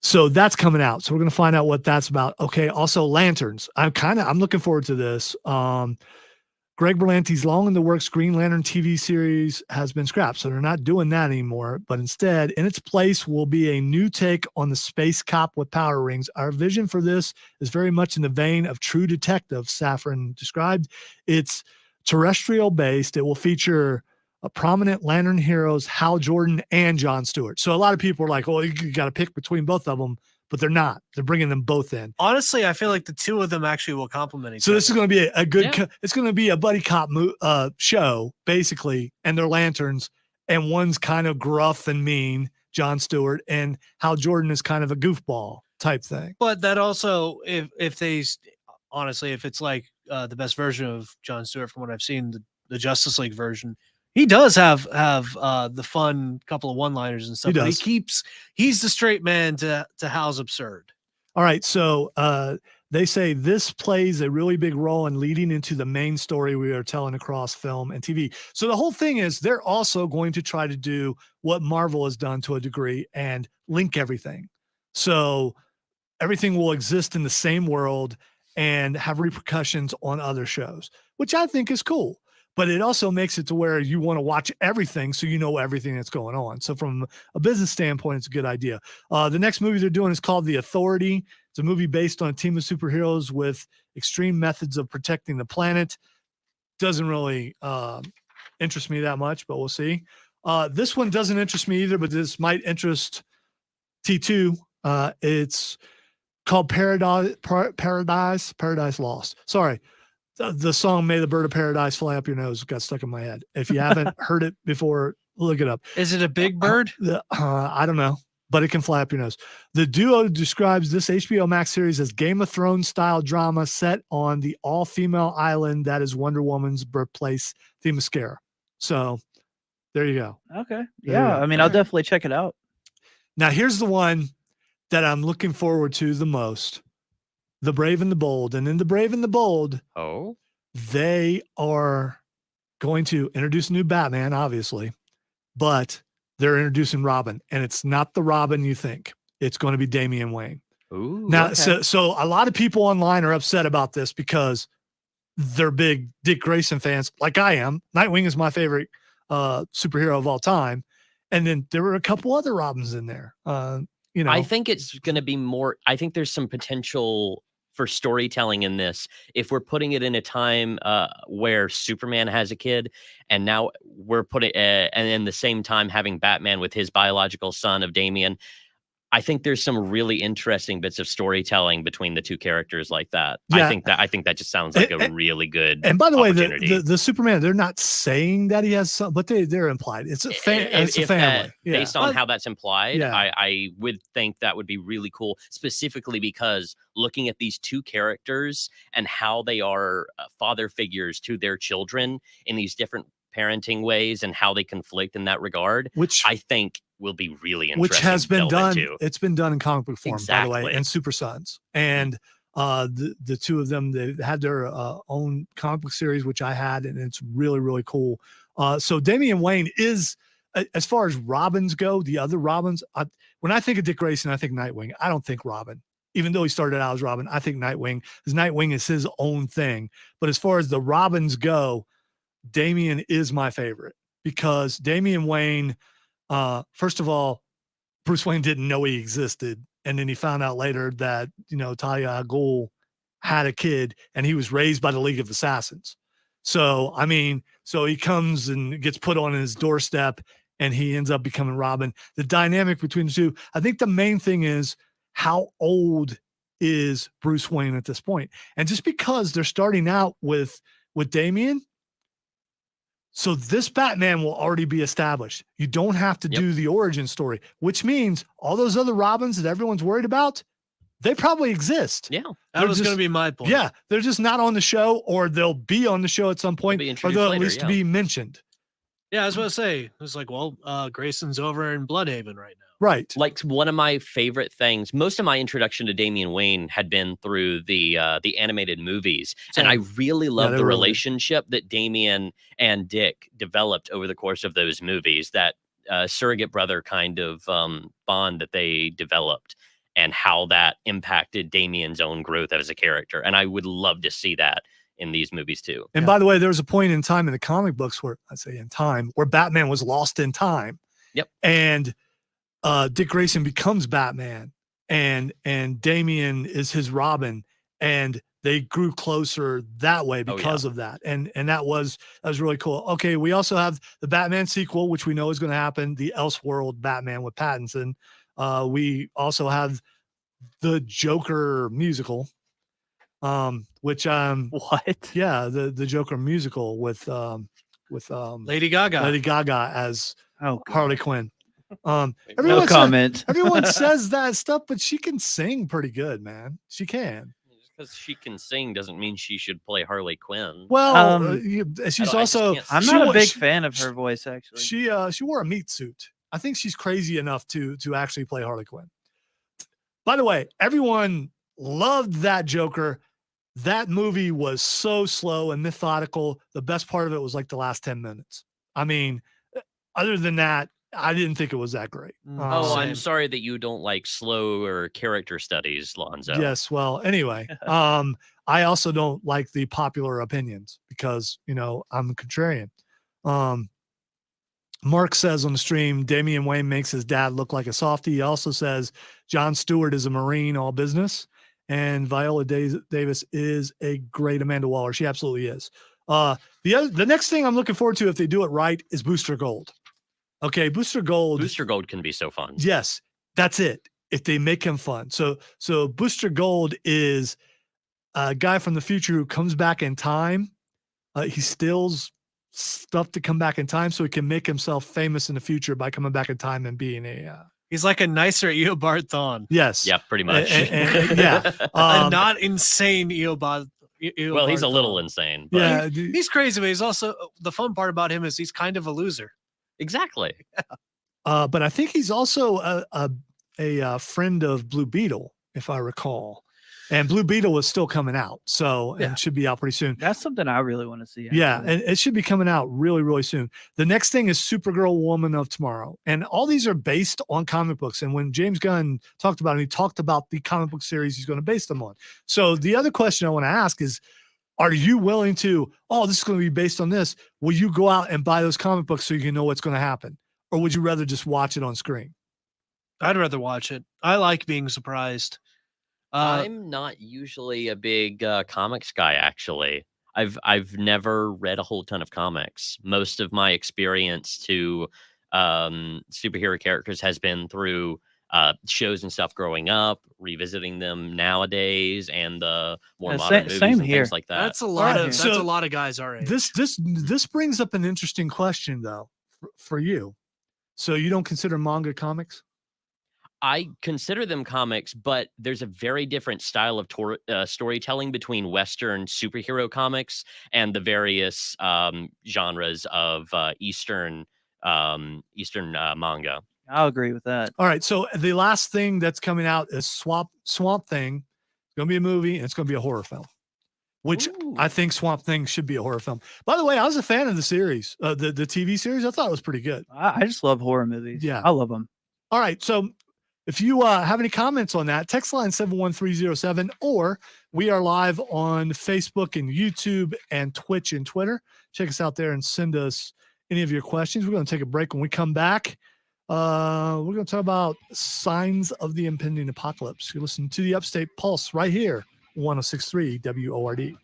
So that's coming out. So we're going to find out what that's about. Okay. Also Lanterns. I'm looking forward to this. Greg Berlanti's long in the works Green Lantern TV series has been scrapped, so they're not doing that anymore. But instead, in its place will be a new take on the space cop with power rings. Our vision for this is very much in the vein of True Detective, Safran described. It's terrestrial based. It will feature a prominent Lantern heroes, Hal Jordan and Jon Stewart. So a lot of people are like, well, you got to pick between both of them. But they're not. They're bringing them both in. Honestly, I feel like the two of them actually will complement each other. So this is going to be a good. It's going to be a buddy cop show, basically, and they're lanterns. And one's kind of gruff and mean, Jon Stewart, and Hal Jordan is kind of a goofball type thing. But that also, if it's like the best version of Jon Stewart from what I've seen, the Justice League version, He does have the fun couple of one-liners and stuff. He but does. He's the straight man to Hal's absurd. All right, so they say this plays a really big role in leading into the main story we are telling across film and TV. So the whole thing is they're also going to try to do what Marvel has done to a degree and link everything. So everything will exist in the same world and have repercussions on other shows, which I think is cool. But it also makes it to where you want to watch everything so you know everything that's going on. So from a business standpoint, it's a good idea. The next movie they're doing is called The Authority. It's a movie based on a team of superheroes with extreme methods of protecting the planet. Doesn't really interest me that much, but we'll see. This one doesn't interest me either, but this might interest T2. It's called Paradise Lost. Sorry. The song "May the Bird of Paradise Fly Up Your Nose" got stuck in my head. If you haven't heard it before, look it up. Is it a big bird? I don't know, but it can fly up your nose. The duo describes this HBO Max series as Game of Thrones style drama set on the all-female island that is Wonder Woman's birthplace, Themyscira. So there you go. Okay. There Yeah. you go. I mean, I'll definitely check it out. Now here's the one that I'm looking forward to the most. The Brave and the Bold. And in The Brave and the Bold, they are going to introduce a new Batman, obviously, but they're introducing Robin, and it's not the Robin you think. It's going to be Damian Wayne. Ooh, Now, okay. so a lot of people online are upset about this because they're big Dick Grayson fans, like I am. Nightwing is my favorite superhero of all time. And then there were a couple other Robins in there. You know, I think it's going to be more. I think there's some potential for storytelling in this if we're putting it in a time where Superman has a kid, and now we're putting and in the same time having Batman with his biological son of Damian. I think there's some really interesting bits of storytelling between the two characters like that. Yeah. I think that just sounds like a really good. And by the way, opportunity. the Superman, they're not saying that he has some, but they're implied. It's a family. Based on how that's implied, Yeah. I would think that would be really cool, specifically because looking at these two characters and how they are father figures to their children in these different parenting ways and how they conflict in that regard, which I think will be really interesting. Which has been to delve done. into. It's been done in comic book form, by the way, Exactly. and Super Sons. And the two of them, they had their own comic book series, which I had, and it's really, really cool. So Damian Wayne is, as far as Robins go, the other Robins, when I think of Dick Grayson, I think Nightwing. I don't think Robin. Even though he started out as Robin, I think Nightwing, because Nightwing is his own thing. But as far as the Robins go, Damian is my favorite, because Damian Wayne, first of all, Bruce Wayne didn't know he existed. And then he found out later that, you know, Talia al Ghul had a kid and he was raised by the League of Assassins. So, I mean, so he comes and gets put on his doorstep and he ends up becoming Robin. The dynamic between the two, I think the main thing is how old is Bruce Wayne at this point? And just because they're starting out with Damian, so this Batman will already be established. You don't have to do the origin story, which means all those other Robins that everyone's worried about, they probably exist. Yeah. That was going to be my point. Yeah. They're just not on the show, or they'll be on the show at some point, or introduced they'll at later, least yeah. be mentioned. Yeah, I was about to say, it's like, well, Grayson's over in Bloodhaven right now. Right. Like one of my favorite things, most of my introduction to Damian Wayne had been through the animated movies. And I really love the relationship that Damian and Dick developed over the course of those movies, that surrogate brother kind of bond that they developed, and how that impacted Damian's own growth as a character. And I would love to see that in these movies too. And by the way, there was a point in time in the comic books where, I say in time, where Batman was lost in time. Yep. And Dick Grayson becomes Batman, and Damian is his Robin, and they grew closer that way because of that. And that was really cool. Okay, we also have the Batman sequel, which we know is going to happen, the Elseworld Batman with Pattinson. We also have the Joker musical, which what? Yeah, the Joker musical with Lady Gaga as Oh, Harley Quinn. No Everyone comment. Everyone says that stuff, but she can sing pretty good, man. She can. Because she can sing doesn't mean she should play Harley Quinn. Well, she's also. I'm not a big fan of her voice, actually. She wore a meat suit. I think she's crazy enough to actually play Harley Quinn. By the way, everyone loved that Joker. That movie was so slow and methodical. The best part of it was like the last 10 minutes. I mean, other than that, I didn't think it was that great. Oh, I'm sorry that you don't like slow or character studies, Lonzo. Yes. Well, anyway, I also don't like the popular opinions because, I'm a contrarian. Mark says on the stream, Damian Wayne makes his dad look like a softie. He also says Jon Stewart is a Marine, all business. And Viola Davis is a great Amanda Waller. She absolutely is. The next thing I'm looking forward to, if they do it right, is Booster Gold. Okay, Booster Gold. Booster Gold can be so fun. Yes, that's it. If they make him fun. So Booster Gold is a guy from the future who comes back in time. He steals stuff to come back in time so he can make himself famous in the future by coming back in time and being a he's like a nicer Eobard Thawne. Yes. Yeah, pretty much. Yeah. A not insane Eobard. Well, he's a little insane. But Yeah. He's crazy, but he's also, the fun part about him is he's kind of a loser. Exactly. But I think he's also a friend of Blue Beetle, if I recall. And Blue Beetle is still coming out, and should be out pretty soon. That's something I really want to see. Yeah, and it should be coming out really, really soon. The next thing is Supergirl Woman of Tomorrow. And all these are based on comic books. And when James Gunn talked about it, he talked about the comic book series he's going to base them on. So the other question I want to ask is, are you willing to, this is going to be based on this. Will you go out and buy those comic books so you can know what's going to happen? Or would you rather just watch it on screen? I'd rather watch it. I like being surprised. I'm not usually a big comics guy, actually. I've never read a whole ton of comics. Most of my experience to superhero characters has been through shows and stuff growing up, revisiting them nowadays, and the more modern movies and things like that. That's a lot of that's a lot of guys our age. This brings up an interesting question though for you. So you don't consider manga comics? I consider them comics, but there's a very different style of storytelling between Western superhero comics and the various genres of Eastern manga. I'll agree with that. All right. So the last thing that's coming out is Swamp Thing. It's going to be a movie and it's going to be a horror film, which I think Swamp Thing should be a horror film. By the way, I was a fan of the series, the TV series. I thought it was pretty good. I just love horror movies. Yeah. I love them. All right. So if you have any comments on that, text line 71307, or we are live on Facebook and YouTube and Twitch and Twitter. Check us out there and send us any of your questions. We're going to take a break. When we come back, we're going to talk about signs of the impending apocalypse. You're listening to the Upstate Pulse right here, 106.3 WORD.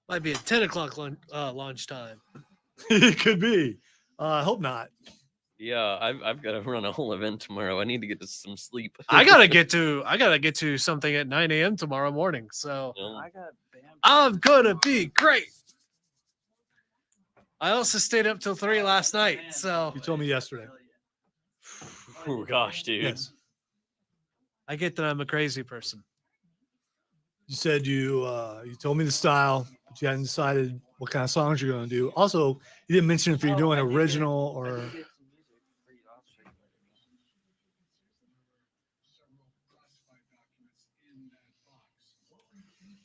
Might be a 10 o'clock launch time. It could be. I hope not. Yeah, I've got to run a whole event tomorrow. I need to get to some sleep. I gotta get to something at 9 a.m. tomorrow morning. So I'm gonna be great. I also stayed up till 3 last night. So you told me yesterday. Oh gosh, dude. Yes. I get that I'm a crazy person. You said you told me the style, but you hadn't decided what kind of songs you're going to do. Also, you didn't mention if you're doing original or.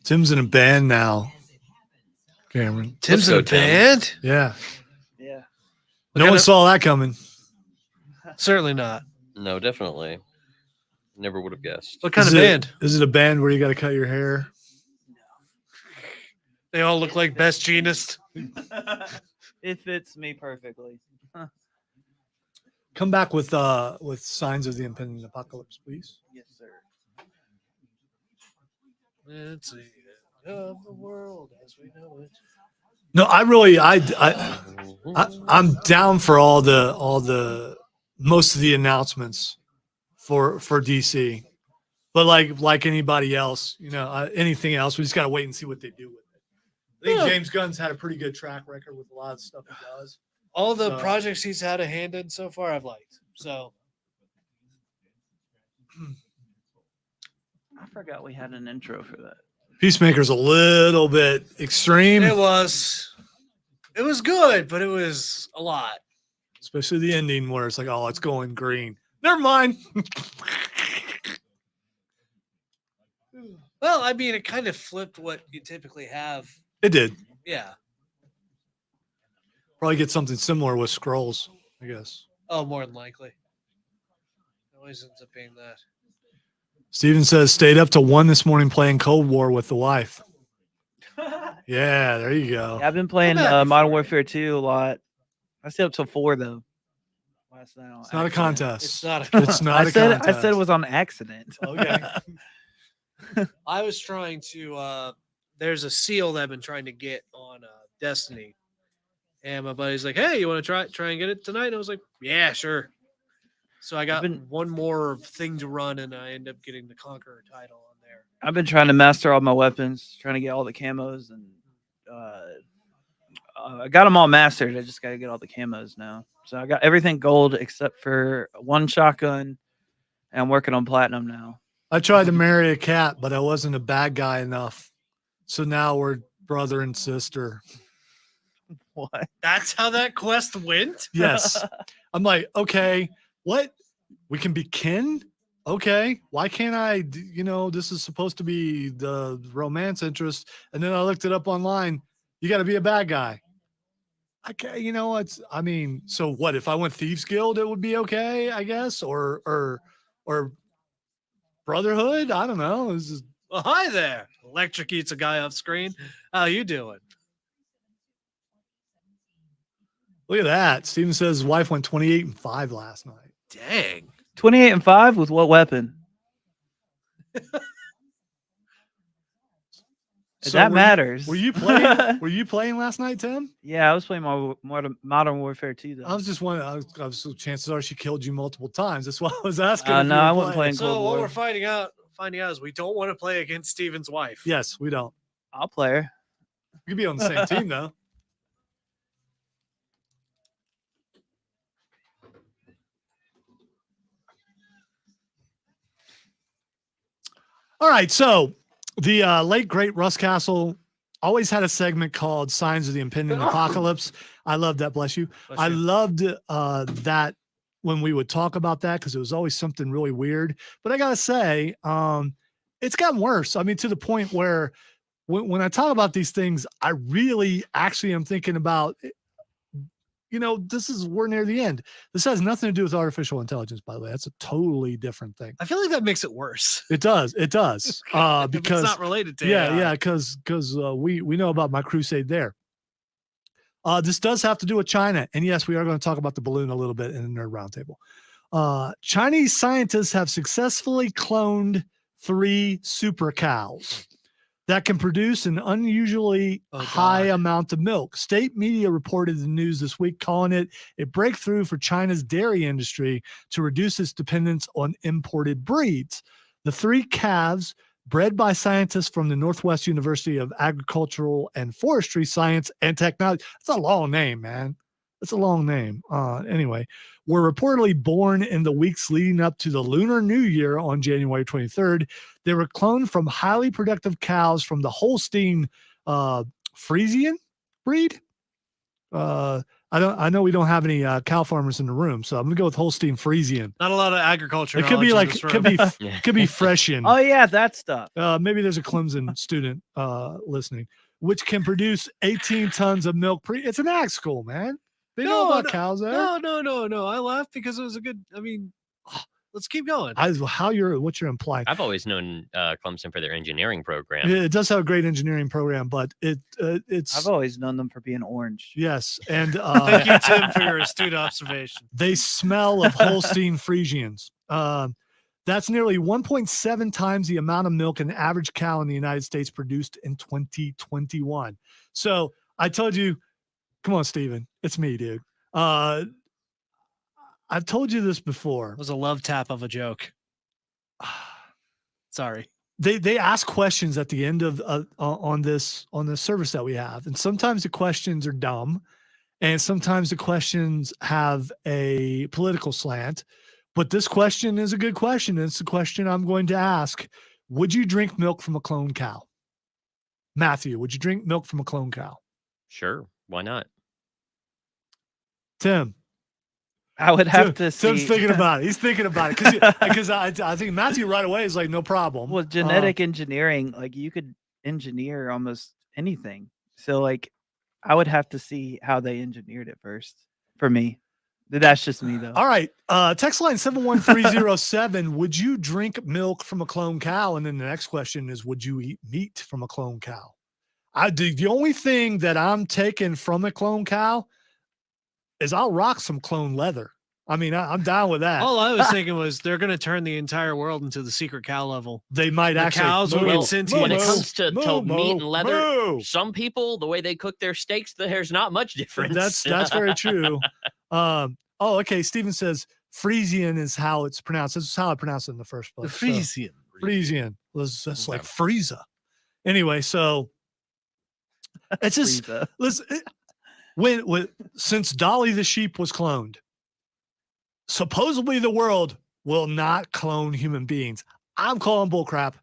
Tim's in a band now. Cameron. Tim's in a band? Yeah. Yeah. No one saw that coming. Certainly not. No, definitely. Never would have guessed. What kind of band? Is it a band where you got to cut your hair? They all look like Best Jeanist. It fits me perfectly. Come back with signs of the impending apocalypse, please. Yes, sir. It's the end of the world as we know it. No, I'm down for all the most of the announcements for DC. But like anybody else, anything else, we just got to wait and see what they do with it. I think James Gunn's had a pretty good track record with a lot of stuff he does. All the projects he's had a hand in so far, I've liked. So I forgot we had an intro for that. Peacemaker's a little bit extreme. It was good, but it was a lot. Especially the ending where it's like, oh, it's going green. Never mind. Well, I mean, it kind of flipped what you typically have. It did. Yeah. Probably get something similar with Scrolls, I guess. Oh, more than likely. It always ends up being that. Steven says, stayed up to 1 this morning playing Cold War with the wife. Yeah, there you go. Yeah, I've been playing Modern Warfare 2 a lot. I stayed up till 4 though. Last night. It's not a contest. It's not. It's not a contest. I said it was on accident. Okay. I was trying to. There's a seal that I've been trying to get on Destiny, and my buddy's like, "Hey, you want to try and get it tonight?" And I was like, "Yeah, sure." So I got one more thing to run, and I end up getting the Conqueror title on there. I've been trying to master all my weapons, trying to get all the camos, and I got them all mastered. I just got to get all the camos now. So I got everything gold except for one shotgun, and I'm working on platinum now. I tried to marry a cat, but I wasn't a bad guy enough. So now we're brother and sister. What? That's how that quest went? Yes. I'm like, okay, what? We can be kin? Okay. Why can't I, this is supposed to be the romance interest. And then I looked it up online. You got to be a bad guy. Okay. So what? If I went Thieves Guild, it would be okay, I guess? Or Brotherhood? I don't know. Well, hi there. Electric eats a guy off screen. How you doing? Look at that. Steven says his wife went 28-5 last night. Dang. 28-5 with what weapon? That matters. Were you playing? Were you playing last night, Tim? Yeah, I was playing more Modern Warfare 2 though. I was just wondering. Chances are she killed you multiple times. That's why I was asking. No, I wasn't playing. So what we're finding out is we don't want to play against Steven's wife. Yes, we don't. I'll play her. We could be on the same team though. All right, so the late great Russ Castle always had a segment called "Signs of the Impending Apocalypse." I loved that. Bless you. I loved that when we would talk about that because it was always something really weird. But I gotta say, it's gotten worse. I mean, to the point where when I talk about these things, I really actually am thinking about, we're near the end. This has nothing to do with artificial intelligence, by the way. That's a totally different thing. I feel like that makes it worse. It does. It does. Because it's not related to AI. Yeah, because we know about my crusade there. This does have to do with China. And yes, we are going to talk about the balloon a little bit in the Nerd Roundtable. Chinese scientists have successfully cloned 3 super cows that can produce an unusually high amount of milk. State media reported the news this week, calling it a breakthrough for China's dairy industry to reduce its dependence on imported breeds. The 3 calves, bred by scientists from the Northwest University of Agricultural and Forestry Science and Technology. That's a long name, man. That's a long name. Anyway, were reportedly born in the weeks leading up to the Lunar New Year on January 23rd. They were cloned from highly productive cows from the Holstein Friesian breed. I know we don't have any cow farmers in the room, so I'm gonna go with Holstein Friesian. Not a lot of agriculture. It could be like could be Freshian. Oh yeah, that stuff. Maybe there's a Clemson student listening, which can produce 18 tons of milk. It's an ag school, man. They know about cows there. No. I laughed because it was a good. I mean, let's keep going. What you're implying. I've always known Clemson for their engineering program. It does have a great engineering program, but it's. I've always known them for being orange. Yes, and thank you, Tim, for your astute observation. They smell of Holstein Friesians. That's nearly 1.7 times the amount of milk an average cow in the United States produced in 2021. So I told you, come on, Steven, it's me, dude. I I've told you this before. It was a love tap of a joke. Sorry. They ask questions at the end of on this service that we have, and sometimes the questions are dumb, and sometimes the questions have a political slant. But this question is a good question. It's the question I'm going to ask. Would you drink milk from a clone cow? Matthew, would you drink milk from a clone cow? Sure. Why not? Tim. I would have to see. Tim's thinking about it. He's thinking about it because I think Matthew right away is like, no problem. Well, genetic engineering, like you could engineer almost anything. So like I would have to see how they engineered it first for me. That's just me though. All right. Text line 71307. Would you drink milk from a clone cow? And then the next question is, would you eat meat from a clone cow? The only thing that I'm taking from a clone cow is I'll rock some clone leather. I mean, I'm down with that. All I was thinking was they're going to turn the entire world into the secret cow level. They might actually. Cows will get sentient. When it comes to meat and leather, some people, the way they cook their steaks, there's not much difference. That's very true. Okay. Steven says Frisian is how it's pronounced. This is how I pronounced it in the first place. Frisian. Frisian was just like Frieza. Anyway, so it's just listen. When since Dolly the sheep was cloned, supposedly the world will not clone human beings. I'm calling bullcrap.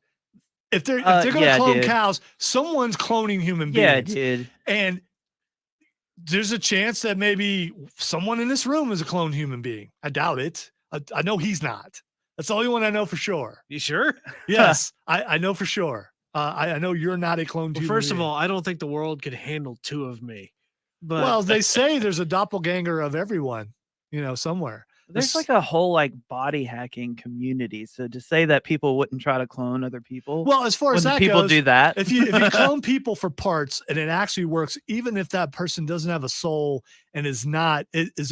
If they're going to clone cows, someone's cloning human beings. Yeah, dude. And there's a chance that maybe someone in this room is a cloned human being. I doubt it. I know he's not. That's the only one I know for sure. You sure? Yes, I know for sure. I know you're not a cloned human First being. of all, I don't think the world could handle two of me. But well, they say there's a doppelganger of everyone, somewhere. There's like a whole like body hacking community. So to say that people wouldn't try to clone other people. Well, as far as that people goes, do that. if you clone people for parts and it actually works, even if that person doesn't have a soul and is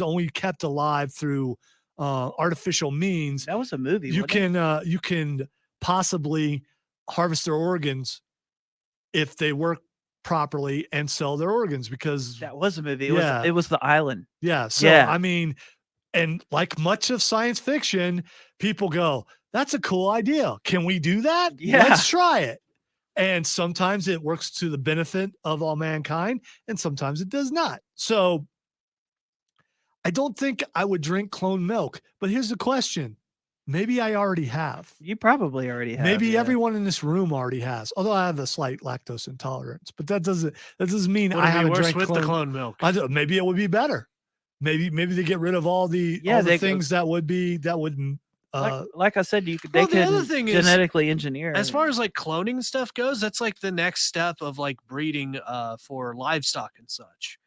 only kept alive through artificial means. That was a movie. You can possibly harvest their organs if they work properly and sell their organs, because that was a movie. It was The Island. Yeah. So I mean, and like much of science fiction, people go, that's a cool idea. Can we do that? Yeah. Let's try it. And sometimes it works to the benefit of all mankind, and sometimes it does not. So I don't think I would drink clone milk. But here's the question. Maybe I already have. You probably already have. Maybe everyone in this room already has. Although I have a slight lactose intolerance, but that doesn't mean I haven't drank with the clone milk. Maybe it would be better. Maybe they get rid of all the things that would like I said, they could genetically engineer. As far as like cloning stuff goes, that's like the next step of like breeding for livestock and such.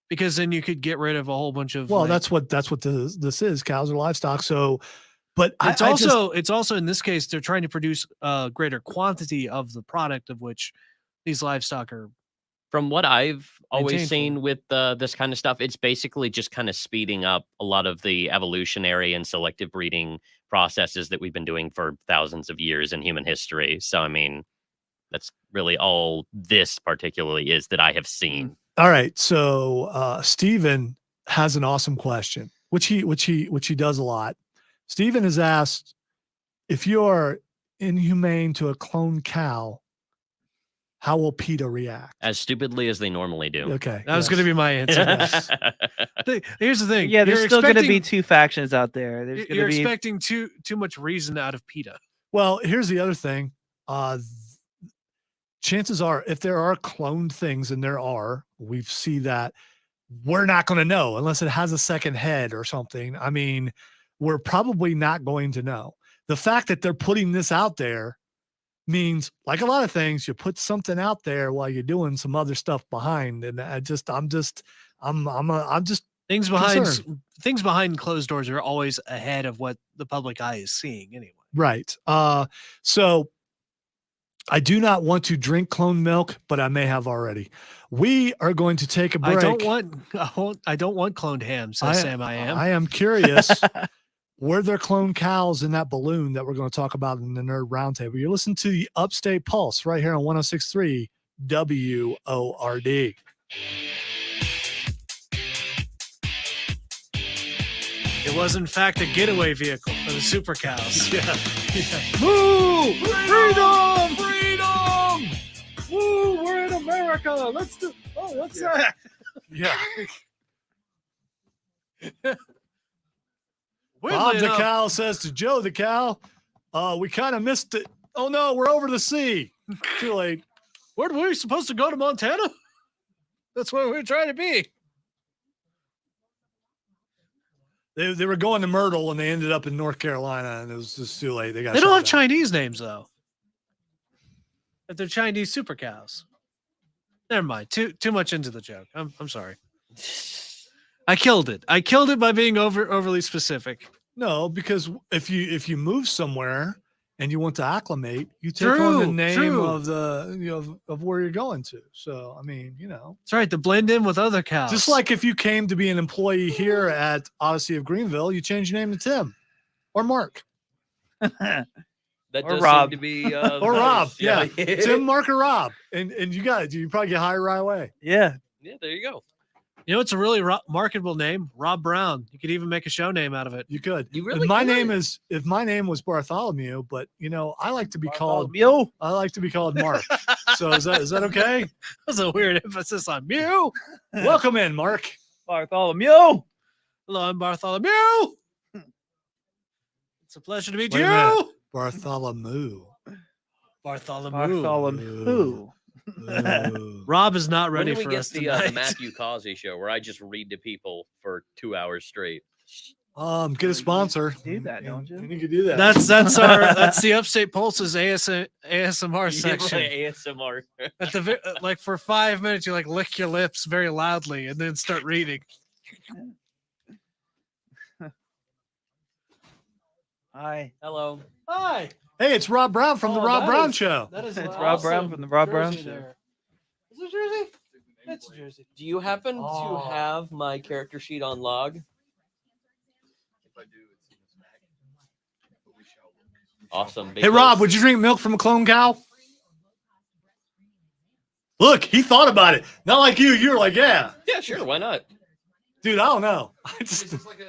Because then you could get rid of a whole bunch of that's what this is. Cows are livestock. So but it's also in this case, they're trying to produce a greater quantity of the product of which these livestock are. From what I've always seen with this kind of stuff, it's basically just kind of speeding up a lot of the evolutionary and selective breeding processes that we've been doing for thousands of years in human history. So, I mean, that's really all this particularly is that I have seen. All right. So Steven has an awesome question, which he does a lot. Steven has asked, if you are inhumane to a cloned cow, how will PETA react? As stupidly as they normally do. Okay. That was going to be my answer. Here's the thing. Yeah, there's still going to be two factions out there. You're expecting too much reason out of PETA. Well, here's the other thing. Chances are, if there are cloned things, and there are, we see that, we're not going to know unless it has a second head or something. I mean, we're probably not going to know. The fact that they're putting this out there means, like a lot of things, you put something out there while you're doing some other stuff behind. And I'm just things behind closed doors are always ahead of what the public eye is seeing anyway. Right. So I do not want to drink clone milk, but I may have already. We are going to take a break. I don't want cloned ham, says Sam I am. I am curious. Were there clone cows in that balloon that we're going to talk about in the Nerd Roundtable? You're listening to the Upstate Pulse right here on 106.3 WORD. It was in fact a getaway vehicle for the super cows. Yeah. Move! Freedom! Freedom! Woo! We're in America. Let's do. Oh, what's that? Yeah. Bob the cow says to Joe the cow, we kind of missed it. Oh no, we're over the sea. Too late. Where were we supposed to go to Montana? That's where we were trying to be. They were going to Myrtle and they ended up in North Carolina, and it was just too late. They don't have Chinese names though. But they're Chinese super cows. Never mind. Too much into the joke. I'm sorry. I killed it. I killed it by being overly specific. No, because if you move somewhere and you want to acclimate, you take on the name of the of where you're going to. So I mean, it's right to blend in with other cows. Just like if you came to be an employee here at Odyssey of Greenville, you change your name to Tim or Mark. That Or does Rob. seem to be Or Rob. nice. Yeah. Tim, Mark, or Rob. And you probably get hired right away. Yeah. Yeah, there you go. You know, it's a really marketable name, Rob Brown. You could even make a show name out of it. You could. You really if my could. name was Bartholomew, but I like to be called Bartholomew. I like to be called Mark. So is that okay? That's a weird emphasis on Mew. Welcome in, Mark. Bartholomew. Hello, I'm Bartholomew. It's a pleasure to meet Wait a minute. you. Bartholomew. Bartholomew. Rob is not ready When do for we us get tonight. the Matthew Causey show where I just read to people for 2 hours straight? Get a sponsor. Do that, don't you? You can do that. That's the Upstate Pulse's ASMR section. ASMR. At the like for 5 minutes, you lick your lips very loudly and then start reading. Hi. Hello. Hi. Hey, it's Rob Brown from the Rob Brown Show. That is It's Rob Brown from the Rob Brown jersey Show. there. Is it a jersey? It's a jersey. Do you happen to have my character sheet on log? Awesome. Hey, Rob, would you drink milk from a clone cow? Look, he thought about it. Not like you. You were like, yeah. Yeah, sure. Why not? Dude, I don't know. It's just like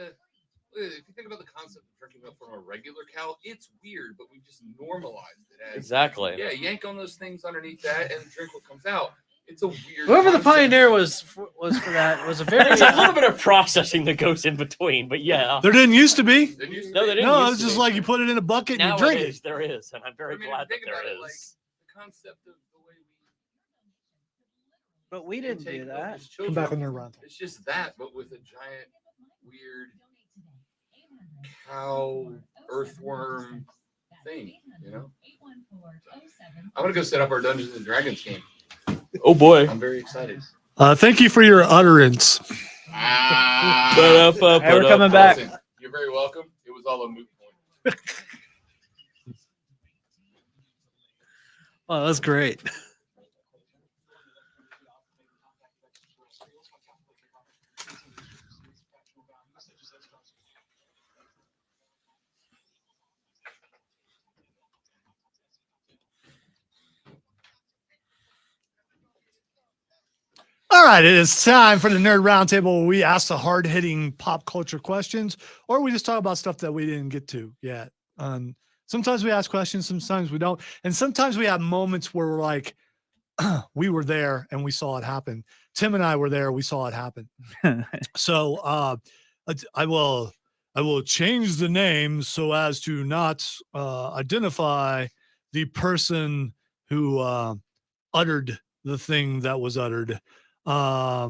if you think about the concept of drinking milk from a regular cow, it's weird, but we just normalized it as Exactly. Yeah, yank on those things underneath that and drink what comes out. It's a weird. Whoever the concept. pioneer was for that was a very There's a little bit of processing that goes in between, but yeah. There didn't used to be. No, they didn't. No, used it's to just be. like you put it in a bucket and you drink it. There is, and I'm very glad that think there about is. it, like, the concept of the way But we didn't do that. Come back on their run. It's just that, but with a giant, weird cow earthworm thing, I'm gonna go set up our Dungeons and Dragons game. Oh boy. I'm very excited. Thank you for your utterance. Hey, we're coming back. Listen, you're very welcome. It was all a moot point. Oh, that's great. All right, it is time for the Nerd Roundtable where we ask the hard-hitting pop culture questions, or we just talk about stuff that we didn't get to yet. Sometimes we ask questions, sometimes we don't, and sometimes we have moments where we're like, we were there and we saw it happen. Tim and I were there, we saw it happen. So I will change the name so as to not identify the person who uttered the thing that was uttered. So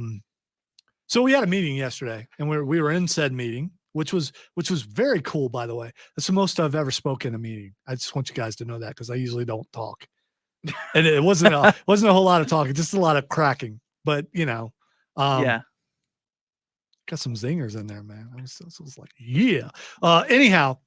we had a meeting yesterday, and we were in said meeting, which was very cool, by the way. That's the most I've ever spoken in a meeting. I just want you guys to know that because I usually don't talk, and it wasn't a whole lot of talking, just a lot of cracking. But yeah, got some zingers in there, man. I was like, yeah. Anyhow.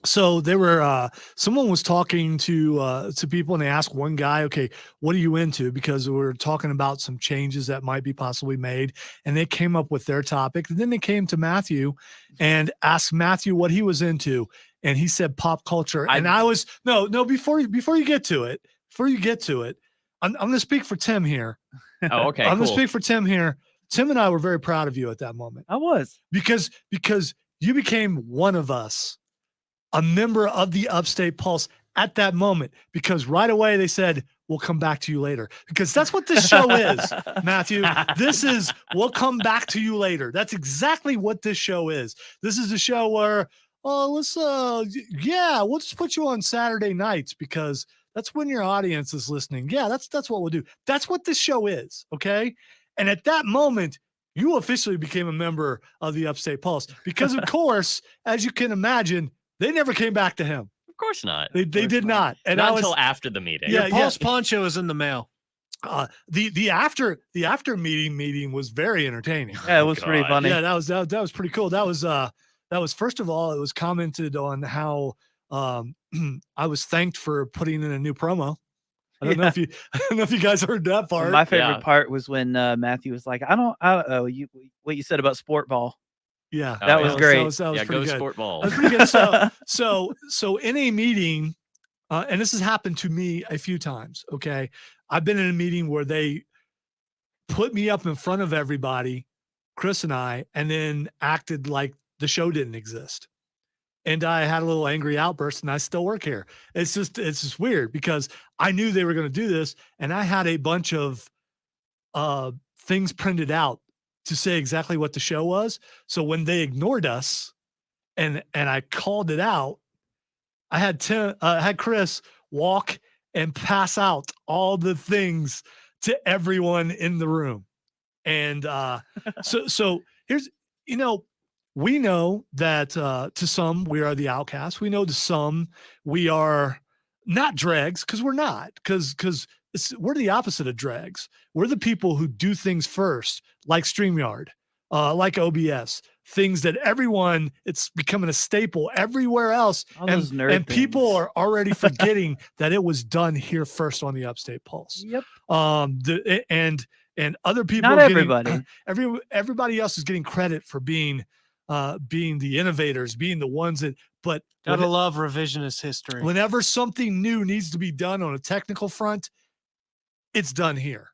So they were someone was talking to people, and they asked one guy, okay, what are you into? Because we were talking about some changes that might be possibly made, and they came up with their topic. And then they came to Matthew and asked Matthew what he was into, and he said pop culture. And I was before you get to it, I'm going to speak for Tim here. Oh, okay. I'm going to speak for Tim here. Tim and I were very proud of you at that moment. I was because You became one of us, a member of the Upstate Pulse at that moment, because right away they said, we'll come back to you later. Because that's what this show is, Matthew. This is, we'll come back to you later. That's exactly what this show is. This is a show where, we'll just put you on Saturday nights because that's when your audience is listening. Yeah, that's what we'll do. That's what this show is, okay? And at that moment, you officially became a member of the Upstate Pulse because, of course, as you can imagine, they never came back to him. Of course not. They did not. And not until after the meeting. Your Pulse poncho is in the mail. The after meeting was very entertaining. Yeah, it was pretty funny. Yeah, that was pretty cool. That was first of all, it was commented on how I was thanked for putting in a new promo. I don't know if you guys heard that part. My favorite part was when Matthew was like, what you said about sport ball. Yeah, that was great. That was yeah, pretty go good. sport ball. That was pretty good. So in a meeting, and this has happened to me a few times. Okay, I've been in a meeting where they put me up in front of everybody, Chris and I, and then acted like the show didn't exist. And I had a little angry outburst, and I still work here. It's just weird because I knew they were going to do this, and I had a bunch of things printed out to say exactly what the show was. So when they ignored us, and I called it out, I had Chris walk and pass out all the things to everyone in the room, and so here's we know that to some we are the outcasts. We know to some we are not dregs because we're not, because we're the opposite of dregs. We're the people who do things first, like StreamYard, like OBS, things that it's becoming a staple everywhere else. And people are already forgetting that it was done here first on the Upstate Pulse. Yep. And other people, not everybody. Everybody else is getting credit for being the innovators, being the ones that, but gotta love revisionist history. Whenever something new needs to be done on a technical front, it's done here.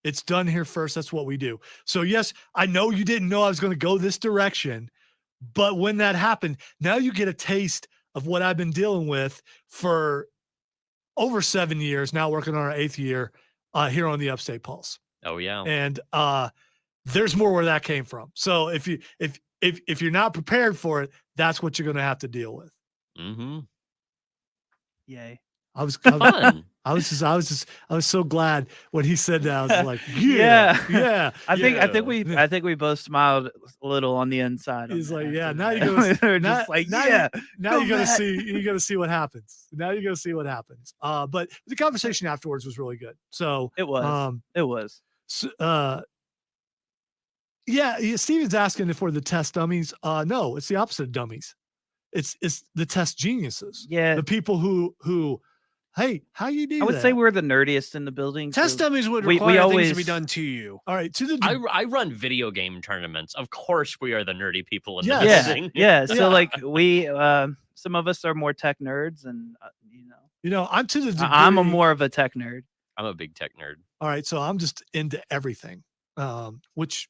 It's done here first. That's what we do. So yes, I know you didn't know I was going to go this direction, but when that happened, now you get a taste of what I've been dealing with for over 7 years, now working on our 8th year here on the Upstate Pulse. Oh yeah. And there's more where that came from. So if you're not prepared for it, that's what you're going to have to deal with. Mm-hmm. Yay. I was fun. I was so glad when he said that. I was like, yeah. I think we both smiled a little on the inside. He's like, yeah. Now you're gonna now you're gonna see what happens. Now you're gonna see what happens. But the conversation afterwards was really good. So it was. So, Steven's asking if we're the test dummies. No, it's the opposite of dummies. It's the test geniuses. Yeah, the people who. Hey, how you do? I would say we're the nerdiest in the building. Test dummies would require things to be done to you. All right, I run video game tournaments. Of course, we are the nerdy people in the building. Yeah. So like we, some of us are more tech nerds, and I'm to the degree. I'm a more of a tech nerd. I'm a big tech nerd. All right, so I'm just into everything, which,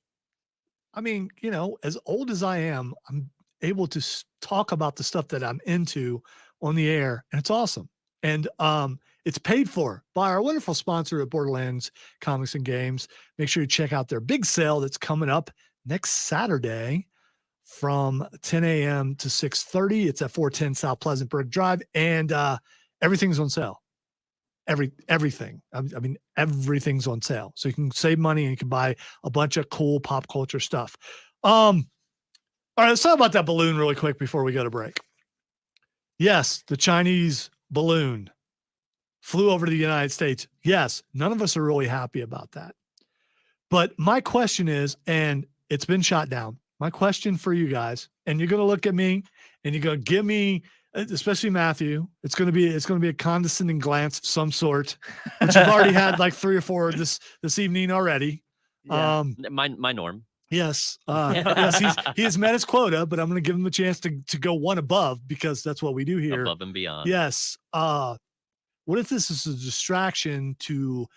I mean, as old as I am, I'm able to talk about the stuff that I'm into on the air, and it's awesome. And it's paid for by our wonderful sponsor at Borderlands Comics and Games. Make sure you check out their big sale that's coming up next Saturday from 10 a.m. to 6:30. It's at 410 South Pleasantburg Drive, and everything's on sale. Everything. I mean, everything's on sale. So you can save money and you can buy a bunch of cool pop culture stuff. All right, let's talk about that balloon really quick before we go to break. Yes, the Chinese balloon flew over to the United States. Yes, none of us are really happy about that. But my question is, and it's been shot down, my question for you guys, and you're going to look at me and you're going to give me, especially Matthew, it's going to be a condescending glance of some sort, which you've already had like 3 or 4 this evening already. Yeah. My norm. Yes. Yes, he has met his quota, but I'm going to give him a chance to go one above, because that's what we do here. Above and beyond. Yes. What if this is a distraction to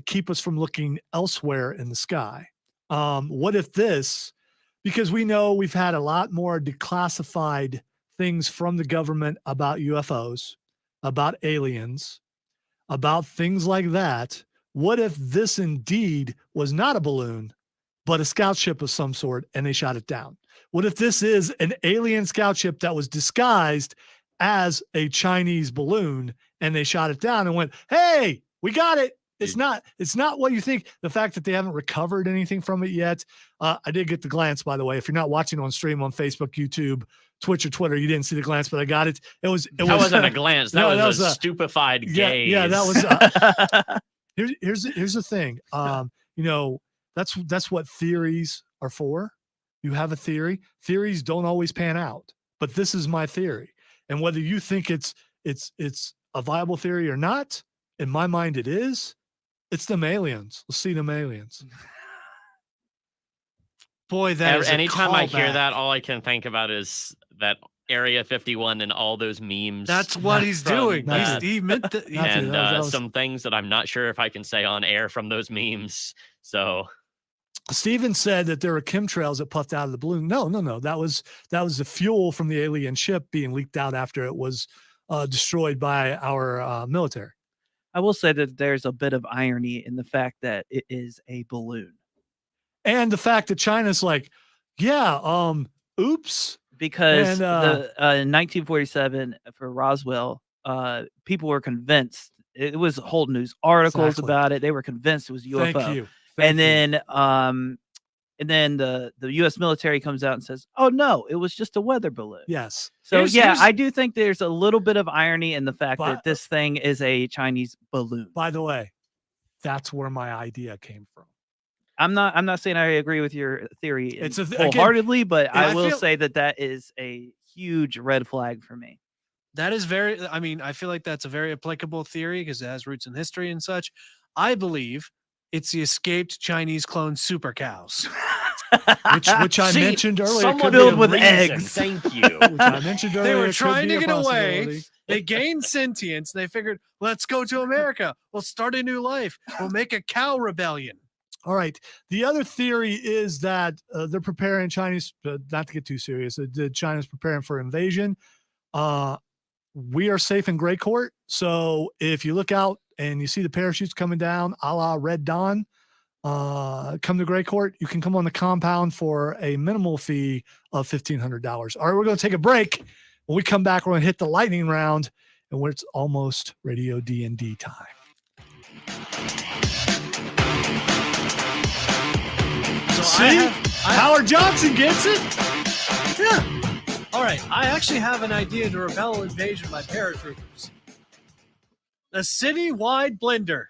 keep us from looking elsewhere in the sky? What if this because we know we've had a lot more declassified things from the government about UFOs, about aliens, about things like that. What if this indeed was not a balloon, but a scout ship of some sort, and they shot it down? What if this is an alien scout ship that was disguised as a Chinese balloon, and they shot it down and went, "Hey, we got it. It's not what you think." The fact that they haven't recovered anything from it yet. I did get the glance, by the way. If you're not watching on stream on Facebook, YouTube, Twitch, or Twitter, you didn't see the glance, but I got it. That wasn't a glance. That was a stupefied gaze. Yeah, that was. Here's the thing. That's what theories are for. You have a theory. Theories don't always pan out, but this is my theory. And whether you think it's a viable theory or not, in my mind it is. It's them aliens. Let's see them aliens. Boy, that is anytime I hear that, all I can think about is that Area 51 and all those memes. That's what he's doing. He meant that. And some things that I'm not sure if I can say on air from those memes. So Steven said that there were chemtrails that puffed out of the balloon. No. That was the fuel from the alien ship being leaked out after it was destroyed by our military. I will say that there's a bit of irony in the fact that it is a balloon. And the fact that China's like, yeah, oops. Because in 1947 for Roswell, people were convinced. It was whole news articles about it. They were convinced it was UFO. Thank you. And then the U.S. military comes out and says, "Oh no, it was just a weather balloon." Yes. So I do think there's a little bit of irony in the fact that this thing is a Chinese balloon. By the way, that's where my idea came from. I'm not saying I agree with your theory wholeheartedly, but I will say that is a huge red flag for me. That is I feel like that's a very applicable theory because it has roots in history and such. I believe it's the escaped Chinese clone super cows. which I mentioned earlier. Someone filled with eggs. Thank you. Which I mentioned earlier. They were trying to get away. They gained sentience. They figured, let's go to America. We'll start a new life. We'll make a cow rebellion. All right. The other theory is that they're preparing Chinese, not to get too serious, China's preparing for invasion. We are safe in Gray Court. So if you look out and you see the parachutes coming down, a la Red Dawn, come to Gray Court. You can come on the compound for a minimal fee of $1,500. All right, we're going to take a break. When we come back, we're going to hit the lightning round, and it's almost Radio D&D time. See? Howard Johnson gets it? Yeah. All right. I actually have an idea to repel invasion by paratroopers. A city-wide blender.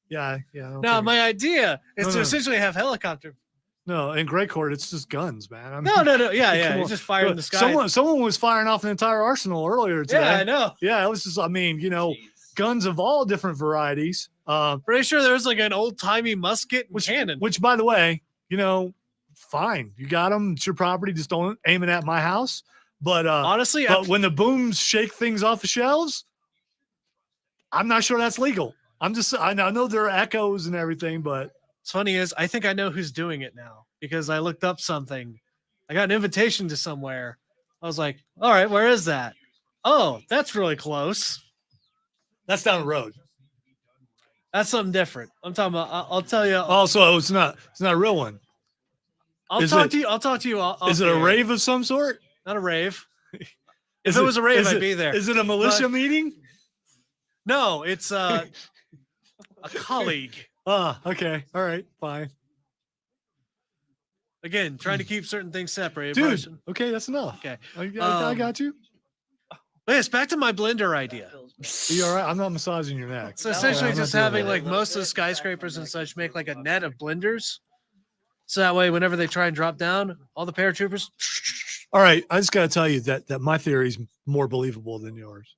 Yeah. Now, my idea is to essentially have helicopter. No, in Gray Court, it's just guns, man. No. Yeah. You just fire in the sky. Someone was firing off an entire arsenal earlier today. Yeah, I know. Yeah, it was just, guns of all different varieties. Pretty sure there was like an old-timey musket and cannon. Which, by the way, fine. You got them. It's your property. Just don't aim it at my house. But honestly, when the booms shake things off the shelves, I'm not sure that's legal. I know there are echoes and everything, but what's funny is I think I know who's doing it now because I looked up something. I got an invitation to somewhere. I was like, all right, where is that? Oh, that's really close. That's down the road. That's something different. I'm talking about. I'll tell you. Oh, so it's not a real one. I'll talk to you. Is it a rave of some sort? Not a rave. If it was a rave, I'd be there. Is it a militia meeting? No, it's a colleague. Okay. All right. Fine. Again, trying to keep certain things separated. Dude, okay, that's enough. Okay. I got you. But yes, back to my blender idea. Are you all right? I'm not massaging your neck. So essentially just having like most of the skyscrapers and such make like a net of blenders. So that way, whenever they try and drop down, all the paratroopers. All right. I just got to tell you that my theory is more believable than yours.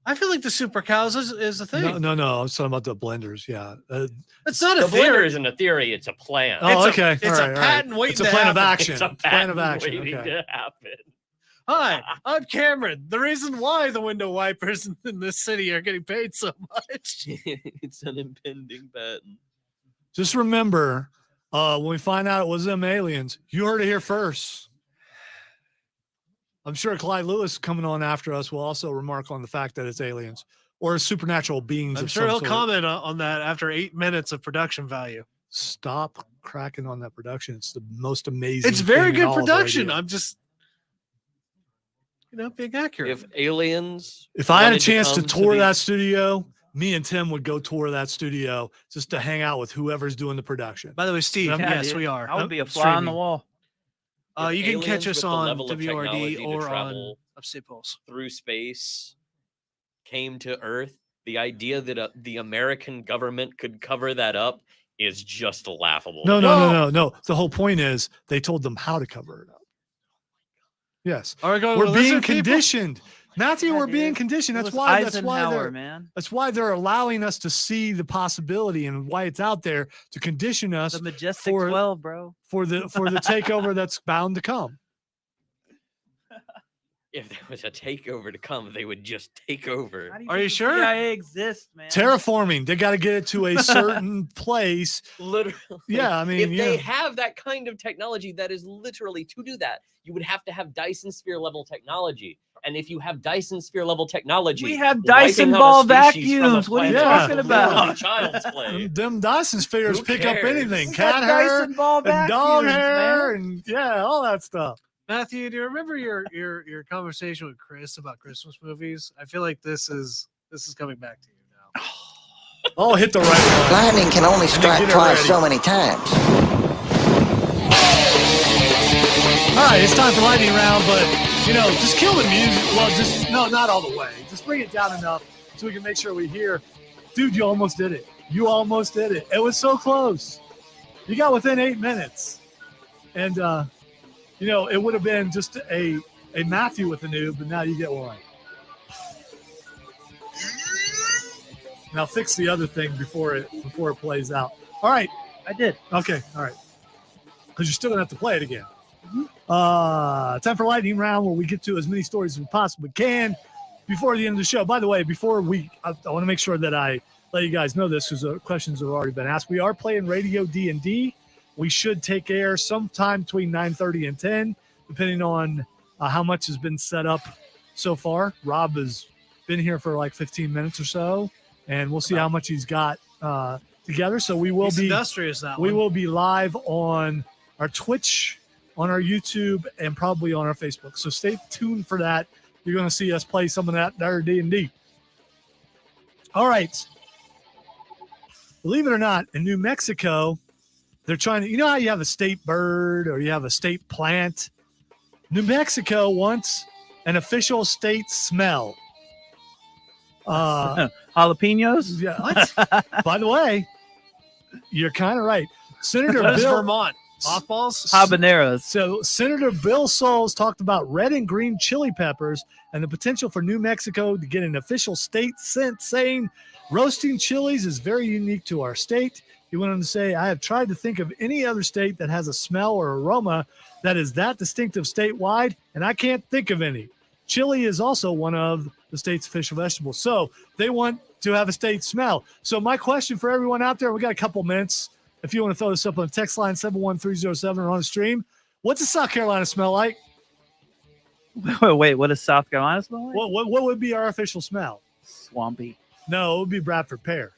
I feel like the super cows is a thing. No. I was talking about the blenders. Yeah. It's not a theory. The blender isn't a theory. It's a plan. Oh, okay. It's a patent waiting to happen. It's a plan of action. It's a plan of action waiting to happen. Hi, I'm Cameron. The reason why the window wipers in this city are getting paid so much. It's an impending patent. Just remember, When we find out it was them aliens, you heard it here first. I'm sure Clyde Lewis coming on after us will also remark on the fact that it's aliens or supernatural beings. I'm of sure some he'll sort. comment on that after 8 minutes of production value. Stop cracking on that production. It's the most amazing. It's very thing in good all of production. radio. I'm just, being accurate. If aliens, If I had a wanted chance to come tour the- that studio, me and Tim would go tour that studio just to hang out with whoever's doing the production. By the way, Steve, Yeah, yes, dude. we are. I would be a fly on the wall. if You can catch aliens us with the on level of WRD technology to or on travel Upstate Pulse. through space came to Earth, the idea that the American government could cover that up is just laughable. No. The whole point is they told them how to cover it up. Yes. We're being conditioned. Matthew, we're being conditioned. It That's was why Eisenhower, they're man. That's why they're allowing us to see the possibility and why it's out there to condition us The Majestic for 12, bro. for the takeover that's bound to come. If there was a takeover to come, they would just take over. Are you sure? CIA exists, man. Terraforming. They got to get it to a certain place. Literally. Yeah, I mean, if they yeah. have that kind of technology, that is literally to do that, you would have to have Dyson sphere level technology. And if you have Dyson sphere level technology, We have wiping Dyson out a ball species from a vacuums. What are you planet is talking literally about? Child's play. Them Dyson spheres Who pick up cares? anything. We Cat got hair, Dyson ball and dog vacuums, hair, man. and yeah, all that stuff. Matthew, do you remember your conversation with Chris about Christmas movies? I feel like this is coming back to you now. Oh, hit the right one. Lightning can only And then strike get it twice ready. so many times. All right, it's time for lightning round, but just kill the music. Well, not all the way. Just bring it down enough so we can make sure we hear. Dude, you almost did it. You almost did it. It was so close. You got within 8 minutes, and it would have been just a Matthew with a noob, but now you get one. Now fix the other thing before it plays out. All right. I did. Okay. All right. Because you're still gonna have to play it again. Time for lightning round, where we get to as many stories as we possibly can before the end of the show. By the way, I want to make sure that I let you guys know this because the questions have already been asked. We are playing Radio D&D. We should take air sometime between 9:30 and 10, depending on how much has been set up so far. Rob has been here for like 15 minutes or so, and we'll see how much he's got together. So we will He's be industrious that we one. will be live on our Twitch, on our YouTube, and probably on our Facebook. So stay tuned for that. You're going to see us play some of that there D&D. All right. Believe it or not, in New Mexico, they're trying to, how you have a state bird or you have a state plant? New Mexico wants an official state smell. Jalapenos? Yeah. What? By the way, you're kind of right. Senator What is Bill Vermont? Mothballs? Habaneros. So Senator Bill Souls talked about red and green chili peppers and the potential for New Mexico to get an official state scent, saying roasting chilies is very unique to our state. He went on to say, I have tried to think of any other state that has a smell or aroma that is that distinctive statewide, and I can't think of any. Chili is also one of the state's official vegetables. So they want to have a state smell. So my question for everyone out there, we got a couple minutes. If you want to throw this up on the text line 71307 or on the stream, what's the South Carolina smell like? Wait, what does South Carolina smell like? What would be our official smell? Swampy. No, it would be Bradford pear.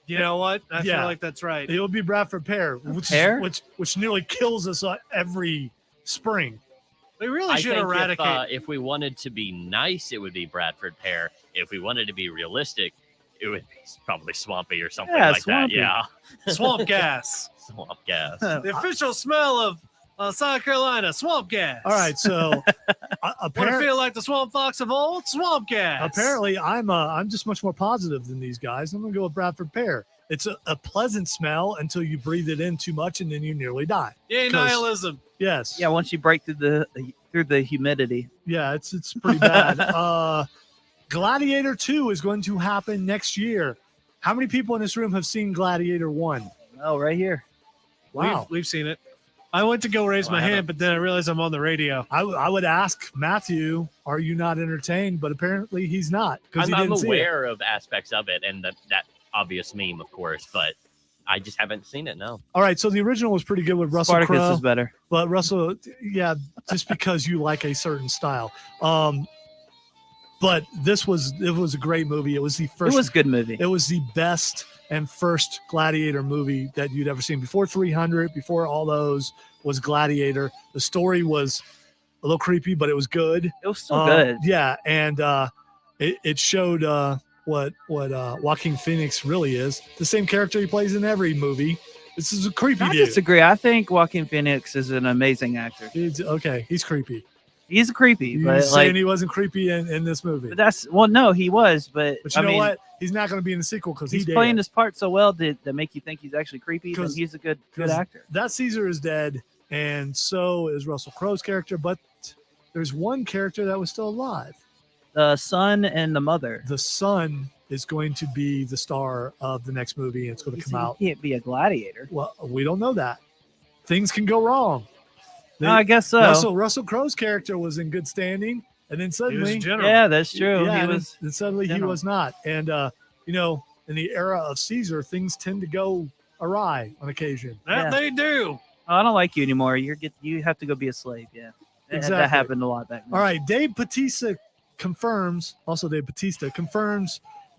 You know what? I feel like that's right. It would be Bradford pear, which nearly kills us every spring. We really I should think eradicate. if we wanted to be nice, it would be Bradford pear. If we wanted to be realistic, it would be probably swampy or something like swampy. that. Yeah. Swamp gas. Swamp gas. The official smell of South Carolina, swamp gas. All right, so Want to feel like the swamp fox of old? Swamp gas. apparently I'm just much more positive than these guys. I'm going to go with Bradford pear. It's a pleasant smell until you breathe it in too much and then you nearly die. Yay, 'Cause- nihilism. Yes. Yeah, once you break through the humidity. Yeah, it's pretty bad. Gladiator 2 is going to happen next year. How many people in this room have seen Gladiator 1? Oh, right here. Wow. We've seen it. I went to go raise my hand, but then I realized I'm on the radio. I would ask Matthew, are you not entertained? But apparently he's not. I'm aware of aspects of it and that obvious meme, of course, but I just haven't seen it. No. All right, so the original was pretty good with Russell Spartacus Crowe. is better. But Russell, yeah, just because you like a certain style. But it was a great movie. It was the first. It was a good movie. It was the best and first Gladiator movie that you'd ever seen. Before 300, before all those, was Gladiator. The story was a little creepy, but it was good. It was still good. Yeah, and it showed what Joaquin Phoenix really is. The same character he plays in every movie. This is a creepy I dude. disagree. I think Joaquin Phoenix is an amazing actor. He's creepy. He's creepy, You're but saying like he wasn't creepy in this movie. but no, he was. But But you I know mean, what? He's not going to be in the sequel because he's playing his part so well that make you think he's actually creepy. But he's a good actor. That Caesar is dead, and so is Russell Crowe's character. But there's one character that was still alive. The son and the mother. The son is going to be the star of the next movie, and it's going to come out. He can't be a gladiator. Well, we don't know that. Things can go wrong. No, I guess so. Russell Crowe's character was in good standing, and then suddenly, Yeah, that's true. Yeah, He and was then suddenly he general. was not. And in the era of Caesar, things tend to go awry on occasion. That they do. Oh, I don't like you anymore. You have to go be a slave. Yeah, Exactly. That happened a lot back then. All right, Dave Bautista confirms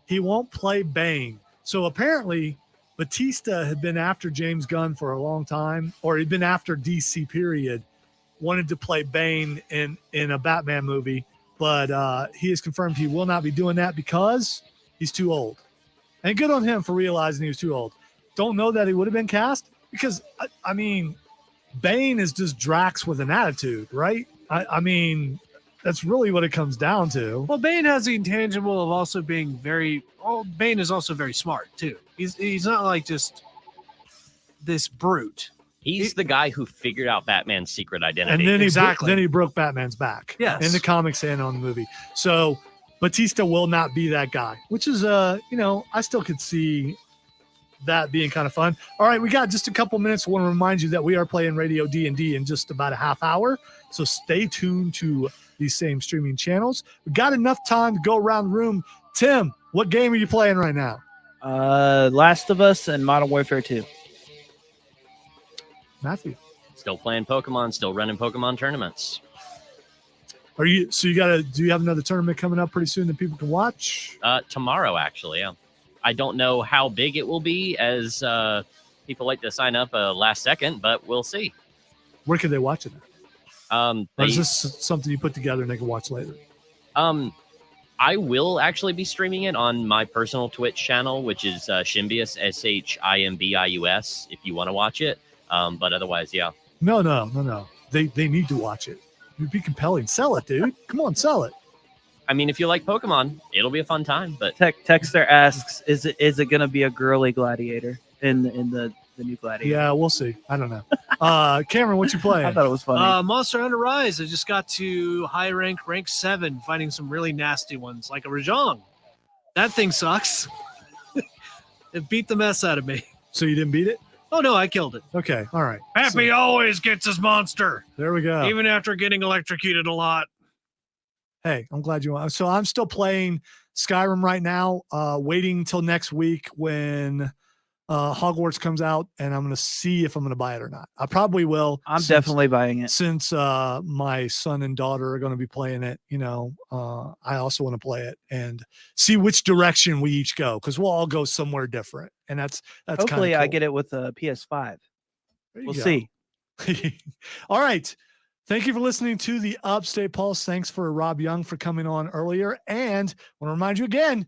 he won't play Bane. So apparently Batista had been after James Gunn for a long time, or he'd been after DC period, wanted to play Bane in a Batman movie, but he has confirmed he will not be doing that because he's too old. And good on him for realizing he was too old. Don't know that he would have been cast because, I mean, Bane is just Drax with an attitude, right? I mean, that's really what it comes down to. Well, Bane has the intangible of also being Bane is also very smart too. He's not like just this brute. He's the guy who figured out Batman's secret identity. And then then he broke Batman's back. Yes. In the comics and on the movie. So Batista will not be that guy, which is I still could see that being kind of fun. All right, we got just a couple minutes. I want to remind you that we are playing Radio D&D in just about a half hour. So stay tuned to these same streaming channels. We got enough time to go around the room. Tim, what game are you playing right now? Last of Us and Modern Warfare 2. Matthew. Still playing Pokemon, still running Pokemon tournaments. Do you have another tournament coming up pretty soon that people can watch? Tomorrow, actually, yeah. I don't know how big it will be, as people like to sign up last second, but we'll see. Where can they watch it at? Or is They- this something you put together and they can watch later? I will actually be streaming it on my personal Twitch channel, which is Shimbius, Shimbius, if you want to watch it. But otherwise, yeah. No. They need to watch it. You'd be compelling. Sell it, dude. Come on, sell it. I mean, if you like Pokemon, it'll be a fun time. But Texter asks, is it going to be a girly gladiator in the new gladiator? Yeah, we'll see. I don't know. Cameron, what you playing? I thought it was funny. Monster Hunter Rise. I just got to rank 7, fighting some really nasty ones like a Rajang. That thing sucks. It beat the mess out of me. So you didn't beat it? Oh no, I killed it. Okay, all right. Happy always gets his monster. There we go. Even after getting electrocuted a lot. Hey, I'm glad you want. So I'm still playing Skyrim right now, waiting till next week when Hogwarts comes out, and I'm going to see if I'm going to buy it or not. I probably will. I'm definitely buying it. Since my son and daughter are going to be playing it, I also want to play it and see which direction we each go, because we'll all go somewhere different. And that's Hopefully kinda I cool. get it with a PS5. There you We'll go. see. All right. Thank you for listening to the Upstate Pulse. Thanks for Rob Young for coming on earlier. And I want to remind you again,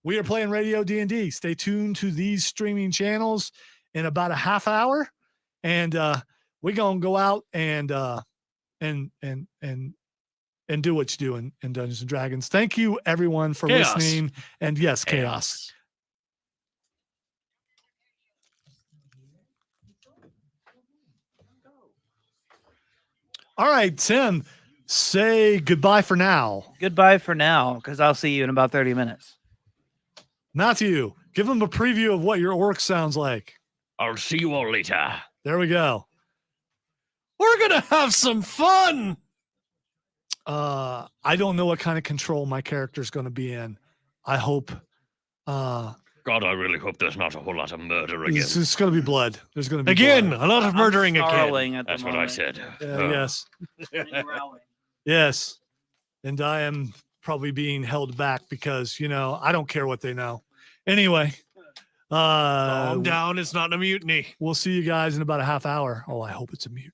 we are playing Radio D&D. Stay tuned to these streaming channels in about a half hour. And we're going to go out and do what you do in Dungeons and Dragons. Thank you everyone for Chaos. listening. And yes, chaos. All right, Tim, say goodbye for now. Goodbye for now, because I'll see you in about 30 minutes. Matthew, give them a preview of what your orc sounds like. I'll see you all later. There we go. We're going to have some fun. I don't know what kind of control my character is going to be in. I hope. Go God, I really hope there's not a whole lot of murder again. It's going to be blood. There's going to be Again, blood. a lot of murdering snarling again. at the That's what I moment. said. Yes. Yes. And I am probably being held back because, I don't care what they know. Anyway, Calm down. It's not a mutiny. we'll see you guys in about a half hour. Oh, I hope it's a mutiny.